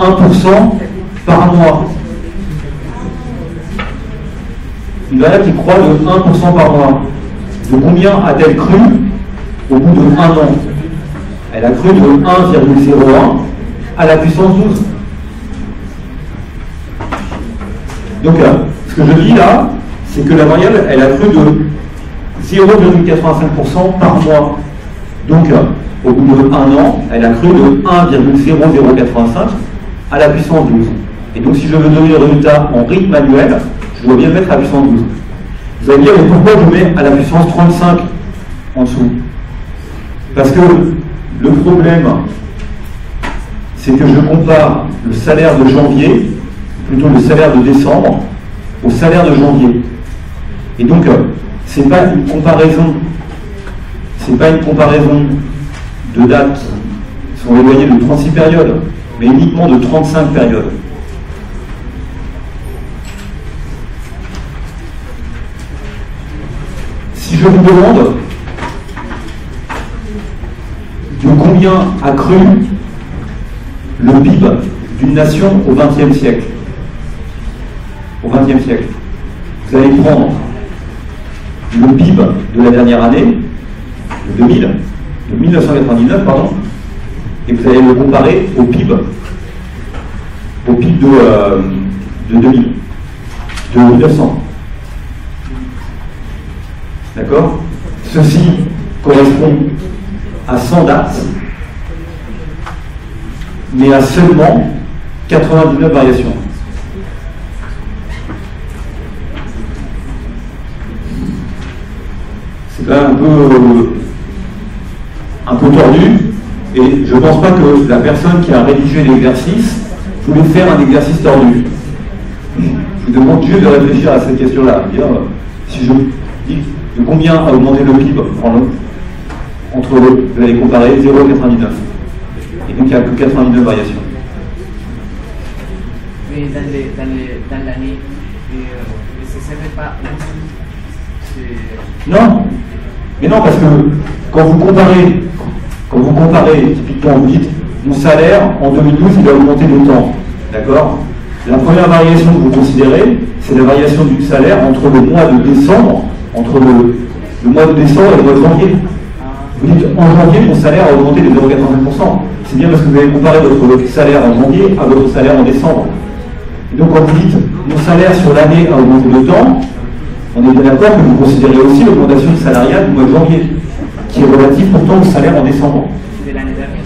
1% par mois. Une variable qui croît de 1% par mois. De combien a-t-elle cru au bout de 1 an? Elle a cru de 1,01 à la puissance 12. Donc ce que je dis là, c'est que la variable, elle a cru de 0,85% par mois. Donc au bout de 1 an, elle a cru de 1,0085 à la puissance 12. Et donc si je veux donner le résultat en rythme annuel, je dois bien le mettre à la puissance 12. Vous allez me dire, mais pourquoi je mets à la puissance 35 en dessous? Parce que le problème, c'est que je compare le salaire de janvier, plutôt le salaire de décembre, au salaire de janvier. Et donc, c'est pas une comparaison de dates qui sont éloignées de 36 périodes, mais uniquement de 35 périodes. Si je vous demande de combien a cru le PIB d'une nation au XXe siècle, vous allez prendre le PIB de la dernière année, de 1999, pardon, et vous allez le comparer au PIB de 2000, de 1900. D'accord? Ceci correspond à 100 dates, mais à seulement 99 variations. C'est quand même un peu tordu, et je ne pense pas que la personne qui a rédigé l'exercice voulait faire un exercice tordu. Je vous demande juste de réfléchir à cette question-là. Si je dis de combien a augmenté le PIB entre vous allez comparer 0 et 99. Et donc il n'y a que 99 variations. Mais dans l'année, ça ne serait pas non, mais non, parce que quand vous comparez, typiquement vous dites mon salaire en 2012 il a augmenté de temps, d'accord? La première variation que vous considérez, c'est la variation du salaire entre le mois de décembre, entre le mois de décembre et le mois de janvier. Vous dites en janvier mon salaire a augmenté de 0,85%. C'est bien parce que vous avez comparé votre salaire en janvier à votre salaire en décembre. Et donc quand vous dites mon salaire sur l'année a augmenté de temps, on est bien d'accord que vous considérez aussi l'augmentation salariale du mois de janvier, qui est relative pourtant au salaire en décembre. de l'année dernière.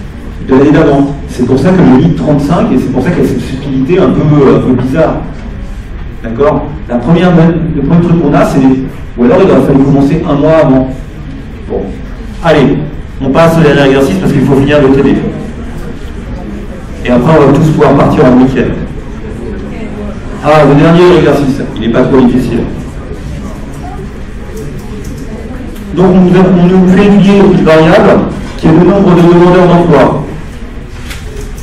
De l'année d'avant. C'est pour ça que je dis 35 et c'est pour ça qu'il y a cette subtilité un peu bizarre. D'accord? Le premier truc qu'on a, c'est. Ou alors il aurait fallu commencer un mois avant. Bon. Allez, on passe au dernier exercice parce qu'il faut finir le TD. Et après, on va tous pouvoir partir en week-end. Ah, le dernier exercice, il n'est pas trop difficile. Donc, on nous fait étudier une variable qui est le nombre de demandeurs d'emploi.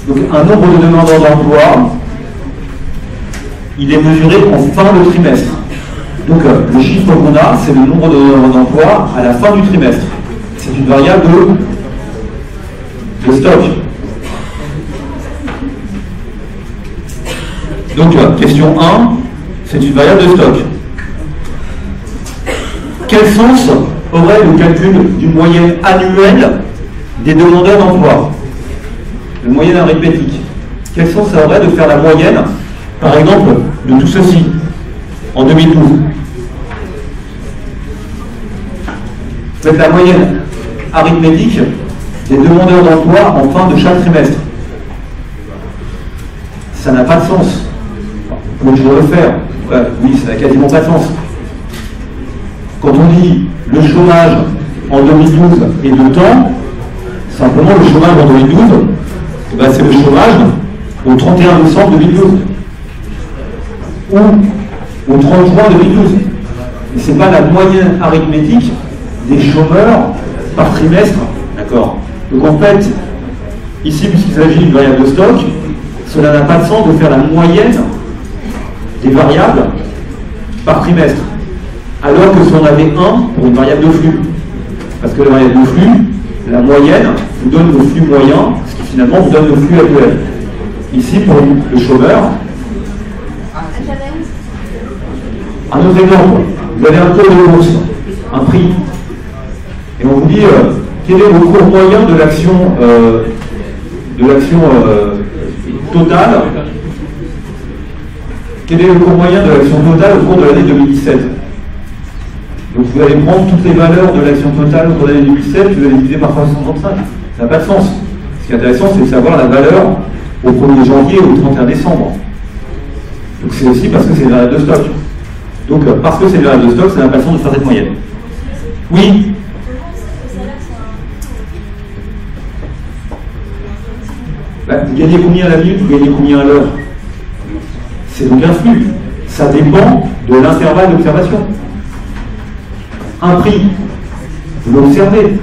Donc, un nombre de demandeurs d'emploi, il est mesuré en fin de trimestre. Donc, le chiffre qu'on a, c'est le nombre de demandeurs d'emploi à la fin du trimestre. C'est une variable de stock. Donc, question 1, c'est une variable de stock. Quel sens aurait le calcul d'une moyenne annuelle des demandeurs d'emploi? Une moyenne arithmétique. Quel sens ça aurait de faire la moyenne, par exemple, de tout ceci en 2012? Faites la moyenne arithmétique des demandeurs d'emploi en fin de chaque trimestre. Ça n'a pas de sens. On peut toujours le faire. Oui, ça n'a quasiment pas de sens. Quand on dit le chômage en 2012 est de temps, simplement le chômage en 2012, c'est le chômage au 31 décembre 2012 ou au 30 juin 2012. Et ce n'est pas la moyenne arithmétique des chômeurs par trimestre. D'accord. Donc en fait, ici, puisqu'il s'agit d'une variable de stock, cela n'a pas de sens de faire la moyenne des variables par trimestre. Alors que si on avait 1 pour une variable de flux. Parce que la variable de flux, la moyenne vous donne le flux moyen, ce qui finalement vous donne le flux annuel. Ici, pour le chômeur, un autre exemple, vous avez un cours de bourse, un prix, et on vous dit quel est le cours moyen de l'action totale. Quel est le cours moyen de l'action totale au cours de l'année 2017? Donc vous allez prendre toutes les valeurs de l'action totale au cours de l'année 2017, vous allez diviser par 365. Ça n'a pas de sens. Ce qui est intéressant, c'est de savoir la valeur au 1er janvier ou au 31 décembre. Donc c'est aussi parce que c'est une variable de stock. Donc parce que c'est une variable de stock, ça n'a pas de sens de faire cette moyenne. Oui. Vous gagnez combien à la minute, vous gagnez combien à l'heure? C'est donc un flux. Ça dépend de l'intervalle d'observation. Un prix, vous l'observez.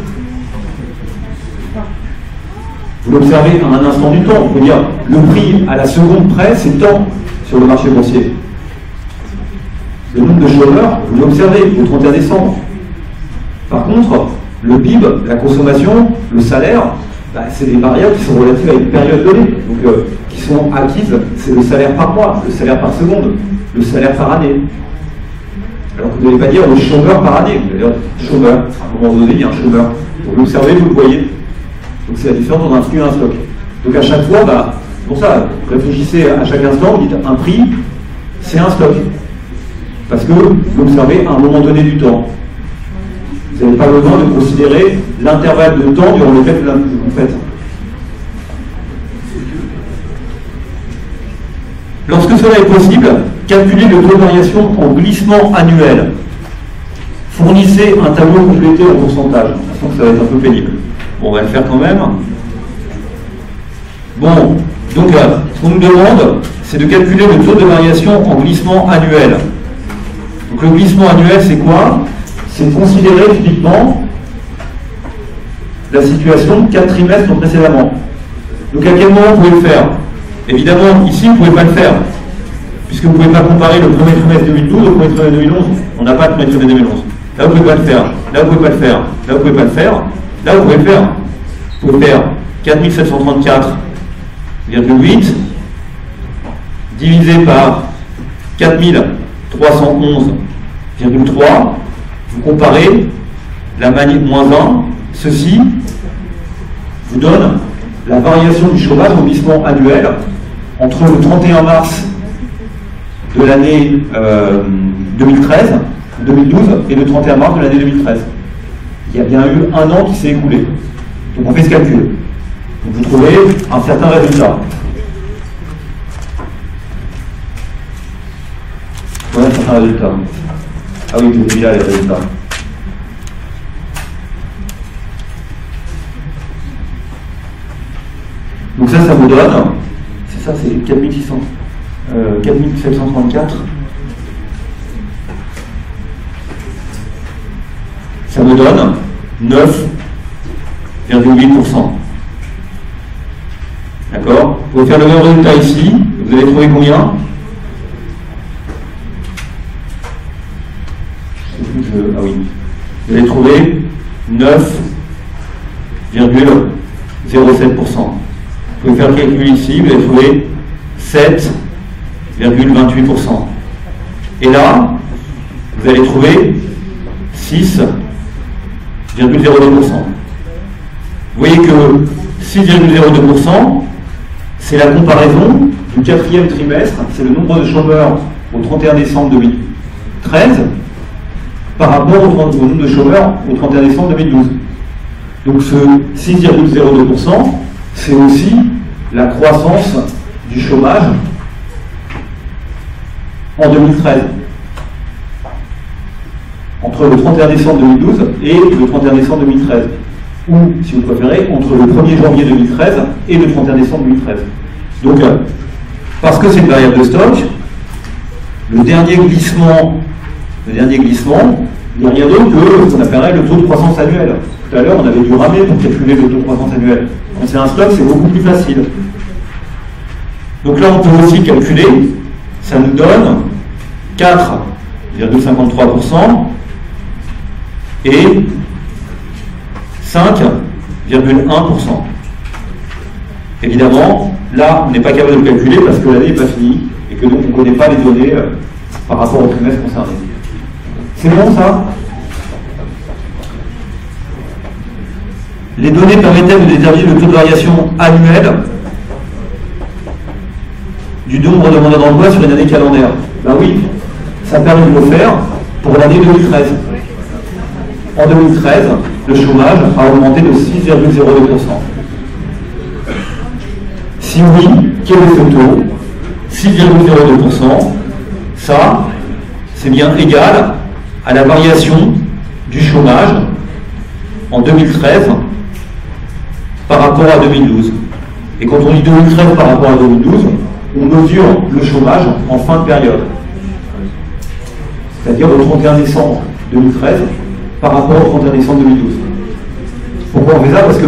Vous l'observez à un instant du temps. Vous pouvez dire, le prix à la seconde près, c'est tant sur le marché boursier. Le nombre de chômeurs, vous l'observez au 31 décembre. Par contre, le PIB, la consommation, le salaire, c'est des variables qui sont relatives à une période donnée, donc qui sont acquises, c'est le salaire par mois, le salaire par seconde, le salaire par année. Alors que vous n'allez pas dire le chômeur par année, vous allez dire chômeur, à un moment donné, il y a un chômeur. Vous l'observez, vous le voyez. Donc c'est la différence entre un flux et un stock. Donc à chaque fois, c'est pour ça, réfléchissez à chaque instant, vous dites un prix, c'est un stock. Parce que vous l'observez à un moment donné du temps. Vous n'avez pas besoin de considérer l'intervalle de temps durant lequel vous faites. Lorsque cela est possible, calculez le taux de variation en glissement annuel. Fournissez un tableau complété en pourcentage. Je sens que ça va être un peu pénible. Bon, on va le faire quand même. Bon, donc ce qu'on nous demande, c'est de calculer le taux de variation en glissement annuel. Donc le glissement annuel, c'est quoi? C'est de considérer typiquement la situation 4 trimestres précédemment. Donc à quel moment vous pouvez le faire? Évidemment, ici, vous ne pouvez pas le faire, puisque vous ne pouvez pas comparer le premier trimestre 2012 au premier trimestre 2011. On n'a pas de premier trimestre 2011. Là, vous ne pouvez pas le faire. Là, vous ne pouvez pas le faire. Là, vous ne pouvez pas le faire. Là, vous pouvez le faire. Vous pouvez faire 4734,8 divisé par 4311,3. Vous comparez la manip moins 1, ceci vous donne la variation du chômage au glissement annuel entre le 31 mars de l'année 2013, 2012 et le 31 mars de l'année 2013. Il y a bien eu un an qui s'est écoulé. Donc on fait ce calcul. Donc vous trouvez un certain résultat. Voilà un certain résultat. Ah oui, je vous dis là les résultats. Donc ça me donne, c'est ça, c'est 4600, 4734. Ça me donne 9,8%. D'accord? Vous pouvez faire le même résultat ici. Vous allez trouver combien? Ah oui. Vous allez trouver 9,07%. Vous pouvez faire le calcul ici. Vous allez trouver 7,28%. Et là, vous allez trouver 6,02%. Vous voyez que 6,02%, c'est la comparaison du quatrième trimestre, c'est le nombre de chômeurs au 31 décembre 2013 par rapport au nombre de chômeurs au 31 décembre 2012. Donc ce 6,02%, c'est aussi la croissance du chômage en 2013. Entre le 31 décembre 2012 et le 31 décembre 2013. Ou, si vous préférez, entre le 1er janvier 2013 et le 31 décembre 2013. Donc, parce que c'est une variable de stock, le dernier glissement, il n'y a rien d'autre que ce qu'on appellerait le taux de croissance annuel. Tout à l'heure, on avait dû ramer pour calculer le taux de croissance annuel. Quand c'est un stock, c'est beaucoup plus facile. Donc là, on peut aussi calculer, ça nous donne 4,53% et 5,1%. Évidemment, là, on n'est pas capable de le calculer parce que l'année n'est pas finie et que donc on ne connaît pas les données par rapport au trimestre concerné. C'est bon ça? Les données permettaient de déterminer le taux de variation annuel du nombre de demandeurs d'emploi sur une année calendaire. Ben oui, ça permet de le faire pour l'année 2013. En 2013, le chômage a augmenté de 6,02%. Si oui, quel est ce taux? 6,02%. Ça, c'est bien égal à la variation du chômage en 2013 par rapport à 2012. Et quand on dit 2013 par rapport à 2012, on mesure le chômage en fin de période. C'est-à-dire au 31 décembre 2013 par rapport au 31 décembre 2012. Pourquoi on fait ça? Parce que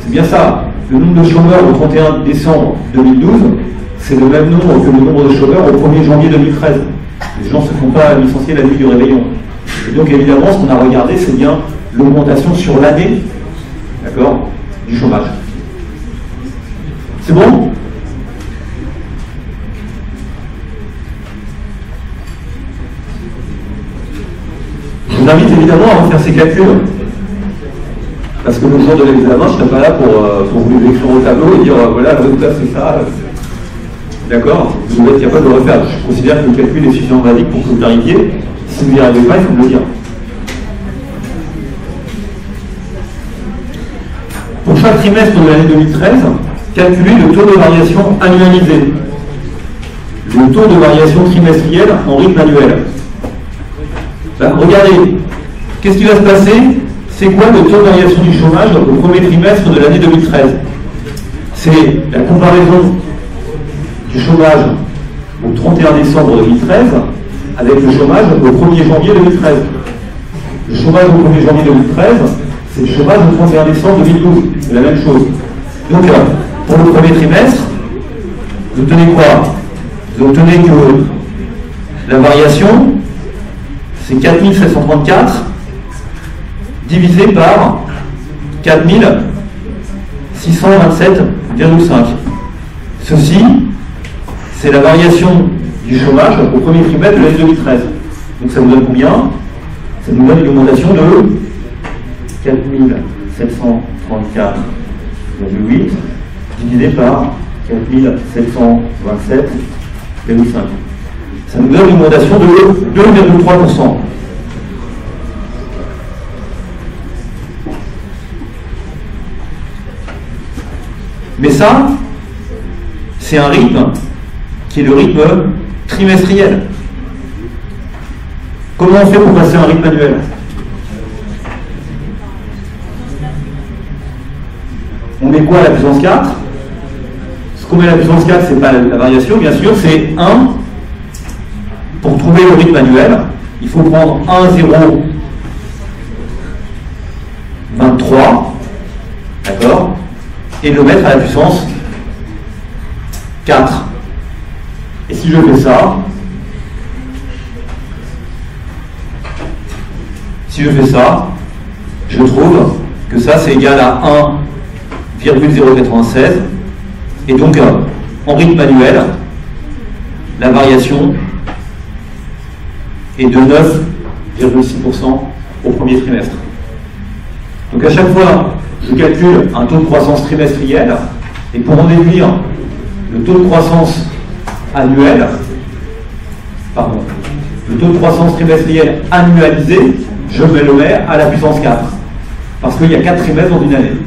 c'est bien ça. Le nombre de chômeurs au 31 décembre 2012, c'est le même nombre que le nombre de chômeurs au 1er janvier 2013. Les gens ne se font pas licencier la nuit du réveillon. Et donc évidemment, ce qu'on a regardé, c'est bien l'augmentation sur l'année, d'accord, du chômage. C'est bon? Je vous invite évidemment à refaire ces calculs. Parce que le jour de l'examen, je ne serai pas là pour vous les écrire au tableau et dire voilà, le résultat c'est ça. D'accord? Vous devez être capable de le refaire. Je considère que le calcul est suffisamment basique pour que vous clarifiez. Si vous n'y arrivez pas, il faut me le dire. Pour chaque trimestre de l'année 2013, calculez le taux de variation annualisé. Le taux de variation trimestrielle en rythme annuel. Ben, regardez, qu'est-ce qui va se passer? C'est quoi le taux de variation du chômage au premier trimestre de l'année 2013? C'est la comparaison du chômage au 31 décembre 2013 avec le chômage au 1er janvier 2013. Le chômage au 1er janvier 2013, c'est le chômage au 31 décembre 2012. C'est la même chose. Donc, pour le premier trimestre, vous obtenez quoi? Vous obtenez que la variation, c'est 4734 divisé par 4627,5. Ceci, c'est la variation du chômage au premier trimestre de l'année 2013. Donc ça nous donne combien? Ça nous donne une augmentation de 4734,8 divisé par 4727,5. Ça nous donne une augmentation de 2,3%. Mais ça, c'est un rythme qui est le rythme trimestriel. Comment on fait pour passer à un rythme annuel? On met quoi à la puissance 4? Ce qu'on met à la puissance 4, c'est pas la variation, bien sûr, c'est 1. Pour trouver le rythme annuel, il faut prendre 1, 0, 23, d'accord, et le mettre à la puissance 4. Et si je fais ça, je trouve que ça c'est égal à 1,096, et donc en rythme annuel, la variation est de 9,6% au premier trimestre. Donc à chaque fois, je calcule un taux de croissance trimestriel, et pour en déduire le taux de croissance annuel, le taux de croissance trimestriel annualisé, je me le mets à la puissance 4. Parce qu'il y a 4 trimestres dans une année.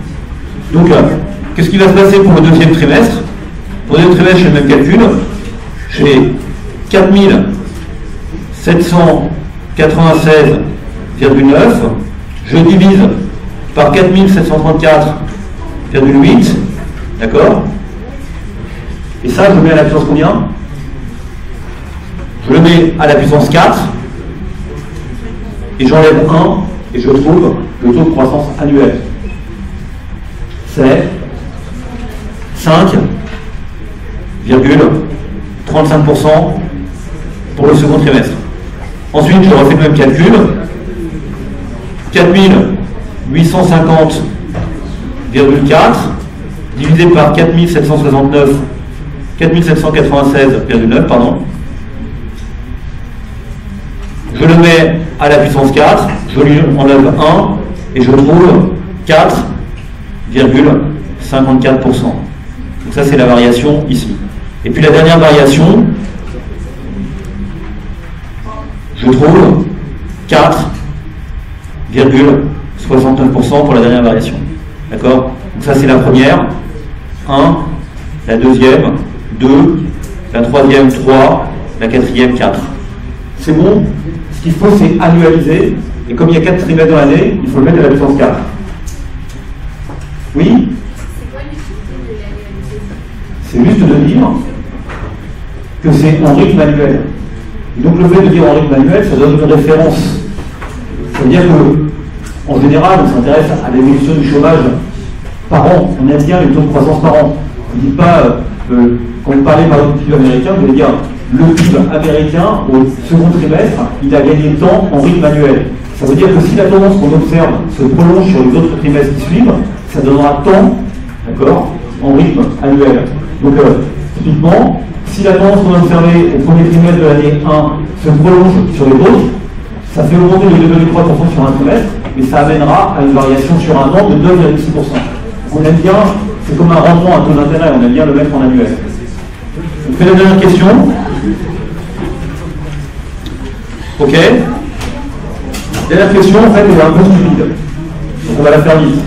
Donc, qu'est-ce qui va se passer pour le deuxième trimestre? Pour le deuxième trimestre, j'ai le même calcul. J'ai 4796,9. Je divise par 4734,8. D'accord? Et ça, je le mets à la puissance combien? Je le mets à la puissance 4. Et j'enlève 1. Et je trouve le taux de croissance annuel. C'est 5,35% pour le second trimestre. Ensuite, je refais le même calcul. 4850,4 divisé par 4796,9, pardon. Je le mets à la puissance 4, je lui enlève 1 et je trouve 4,54%. Donc ça c'est la variation ici. Et puis la dernière variation, je trouve 4,69% pour la dernière variation. D'accord? Donc ça c'est la première, 1, la deuxième, 2, la troisième, 3, la quatrième, 4. C'est bon? Ce qu'il faut, c'est annualiser. Et comme il y a 4 trimestres dans l'année, il faut le mettre à la puissance 4. Oui? C'est quoi l'utilité de l'annualiser? C'est juste de dire que c'est en rythme annuel. Et donc le fait de dire en rythme annuel, ça donne une référence. Ça veut dire que, en général, on s'intéresse à l'évolution du chômage par an. On aime bien les taux de croissance par an. On ne dit pas, quand vous parlez par exemple du PIB américain, vous allez dire le PIB américain au second trimestre, il a gagné temps en rythme annuel. Ça veut dire que si la tendance qu'on observe se prolonge sur les autres trimestres qui suivent, ça donnera temps, d'accord, en rythme annuel. Donc, typiquement, si la tendance qu'on a observée au premier trimestre de l'année 1 se prolonge sur les autres, ça fait augmenter les 2,3% sur un trimestre, mais ça amènera à une variation sur un an de 2,6%. On aime bien, c'est comme un rendement, un taux d'intérêt, on aime bien le mettre en annuel. On fait la dernière question. Ok. Dernière question, en fait, elle est un peu stupide. Donc on va la faire vite.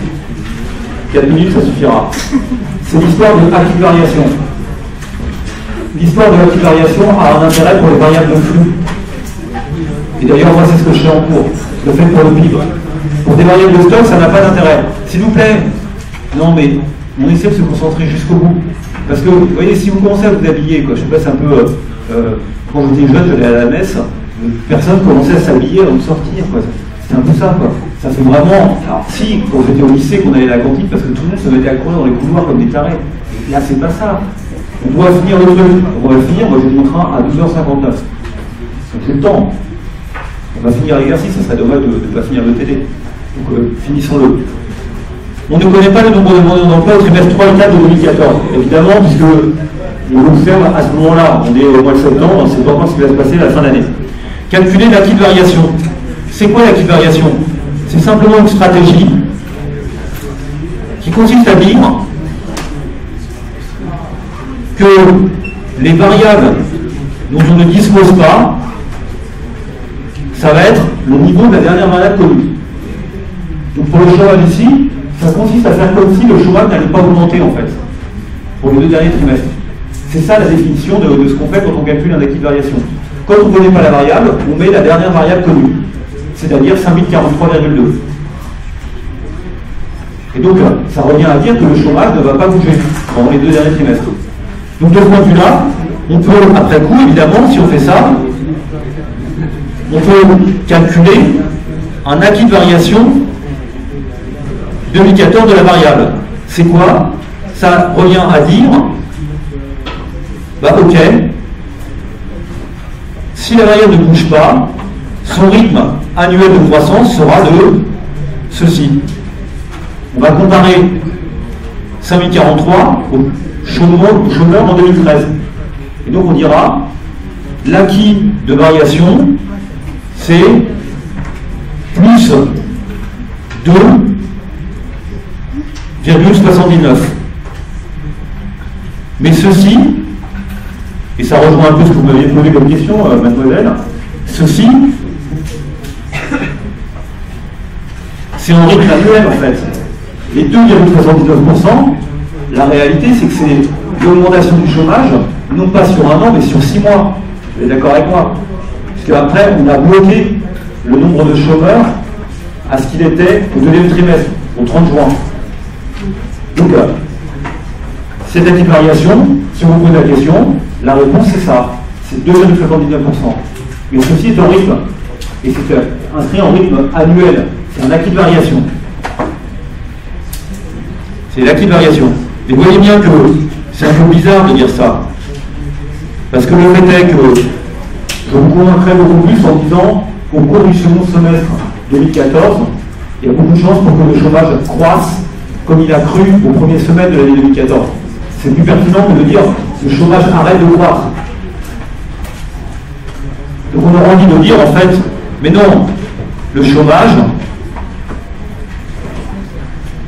4 minutes, ça suffira. C'est l'histoire de active variation. L'histoire de l'active variation a un intérêt pour les variables de flux. Et d'ailleurs, moi, c'est ce que je fais en cours. Je le fais pour le PIB. Pour des variables de stock, ça n'a pas d'intérêt. S'il vous plaît, non, mais on essaie de se concentrer jusqu'au bout. Parce que, vous voyez, si vous commencez à vous habiller, quoi, je sais pas, c'est un peu... quand j'étais jeune, j'allais à la messe, personne commençait à s'habiller avant de sortir, quoi. C'est un peu ça, quoi. Ça fait vraiment... Alors, si, quand j'étais au lycée, qu'on allait à la cantine, parce que tout le monde se mettait à courir dans les couloirs comme des tarés. Et là, c'est pas ça. On doit finir le truc. On va finir, moi j'ai mon train à 12h59. Donc j'ai le temps. On va finir l'exercice, ça serait dommage de ne pas finir le TD. Donc finissons-le. On ne connaît pas le nombre de demandeurs d'emploi au trimestre 3 et 4 de 2014. Évidemment, puisque on l'observe à ce moment-là. On est au mois de septembre, on ne sait pas encore ce qui va se passer à la fin de l'année. Calculer l'acquis de variation. C'est quoi l'acquis de variation? C'est simplement une stratégie qui consiste à dire que les variables dont on ne dispose pas, ça va être le niveau de la dernière variable connue. Donc pour le chômage ici, ça consiste à faire comme si le chômage n'allait pas augmenter en fait, pour les 2 derniers trimestres. C'est ça la définition de ce qu'on fait quand on calcule un acquis de variation. Quand on ne connaît pas la variable, on met la dernière variable connue, c'est-à-dire 5043,2. Et donc, ça revient à dire que le chômage ne va pas bouger pendant les 2 derniers trimestres. Donc de ce point de vue-là, on peut, après coup, évidemment, si on fait ça, on peut calculer un acquis de variation 2014 de la variable. C'est quoi? Ça revient à dire, bah ok, si la variable ne bouge pas, son rythme annuel de croissance sera de ceci. On va comparer 5043 au chômeur en 2013. Et donc on dira, l'acquis de variation, c'est plus 2,79. Mais ceci, et ça rejoint un peu ce que vous m'aviez posé comme question, mademoiselle, ceci, c'est en rythme annuel en fait. Les 2,79%, la réalité c'est que c'est l'augmentation du chômage, non pas sur un an, mais sur 6 mois. Vous êtes d'accord avec moi? Parce qu'après, on a bloqué le nombre de chômeurs à ce qu'il était au deuxième trimestre, au 30 juin. Donc, cette acquis de variation, si on vous pose la question, la réponse c'est ça, c'est 2,79%. Mais ceci est en rythme, et c'est inscrit en rythme annuel, c'est un acquis de variation. C'est l'acquis de variation. Et vous voyez bien que c'est un peu bizarre de dire ça, parce que le fait est que je vous convaincrai beaucoup plus en disant qu'au cours du second semestre 2014, il y a beaucoup de chances pour que le chômage croisse comme il a cru au premier semestre de l'année 2014. C'est plus pertinent que de dire que le chômage arrête de croître. Donc on aura envie de dire en fait, mais non, le chômage,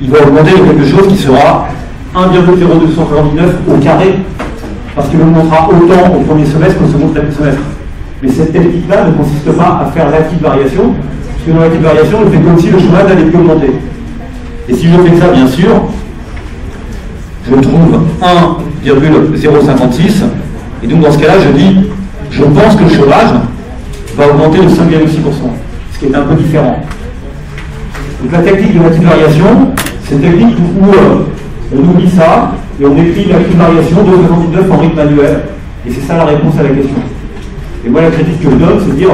il va augmenter de quelque chose qui sera 1,0249 au carré, parce qu'il augmentera autant au premier semestre qu'au second semestre. Mais cette technique-là ne consiste pas à faire l'acquis de variation, parce que dans l'acquis de variation, on fait comme si le chômage n'allait plus augmenter. Et si je fais ça, bien sûr, je trouve 1,056, et donc dans ce cas-là, je dis, je pense que le chômage va augmenter de 5,6%, ce qui est un peu différent. Donc la technique de l'acquis de variation, c'est une technique où on oublie ça, et on écrit l'acquis de variation de 2,79 en rythme annuel, et c'est ça la réponse à la question. Et moi, la critique que je donne, c'est de dire,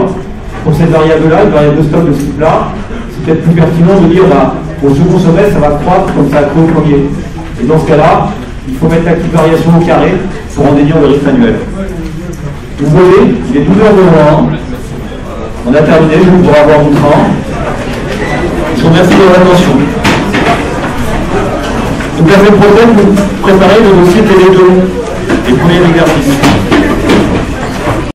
pour cette variable-là, une variable de stock de ce type-là, c'est peut-être plus pertinent de dire, bah, au second semestre, ça va croître comme ça a cru au premier. Et dans ce cas-là, il faut mettre l'acquis de variation au carré pour en déduire le rythme annuel. Vous voyez, il est 12h01. On a terminé, je vous pourrai avoir mon train. Je vous remercie de votre attention. Donc la semaine prochaine, vous préparez le dossier Télé2, les premiers exercices.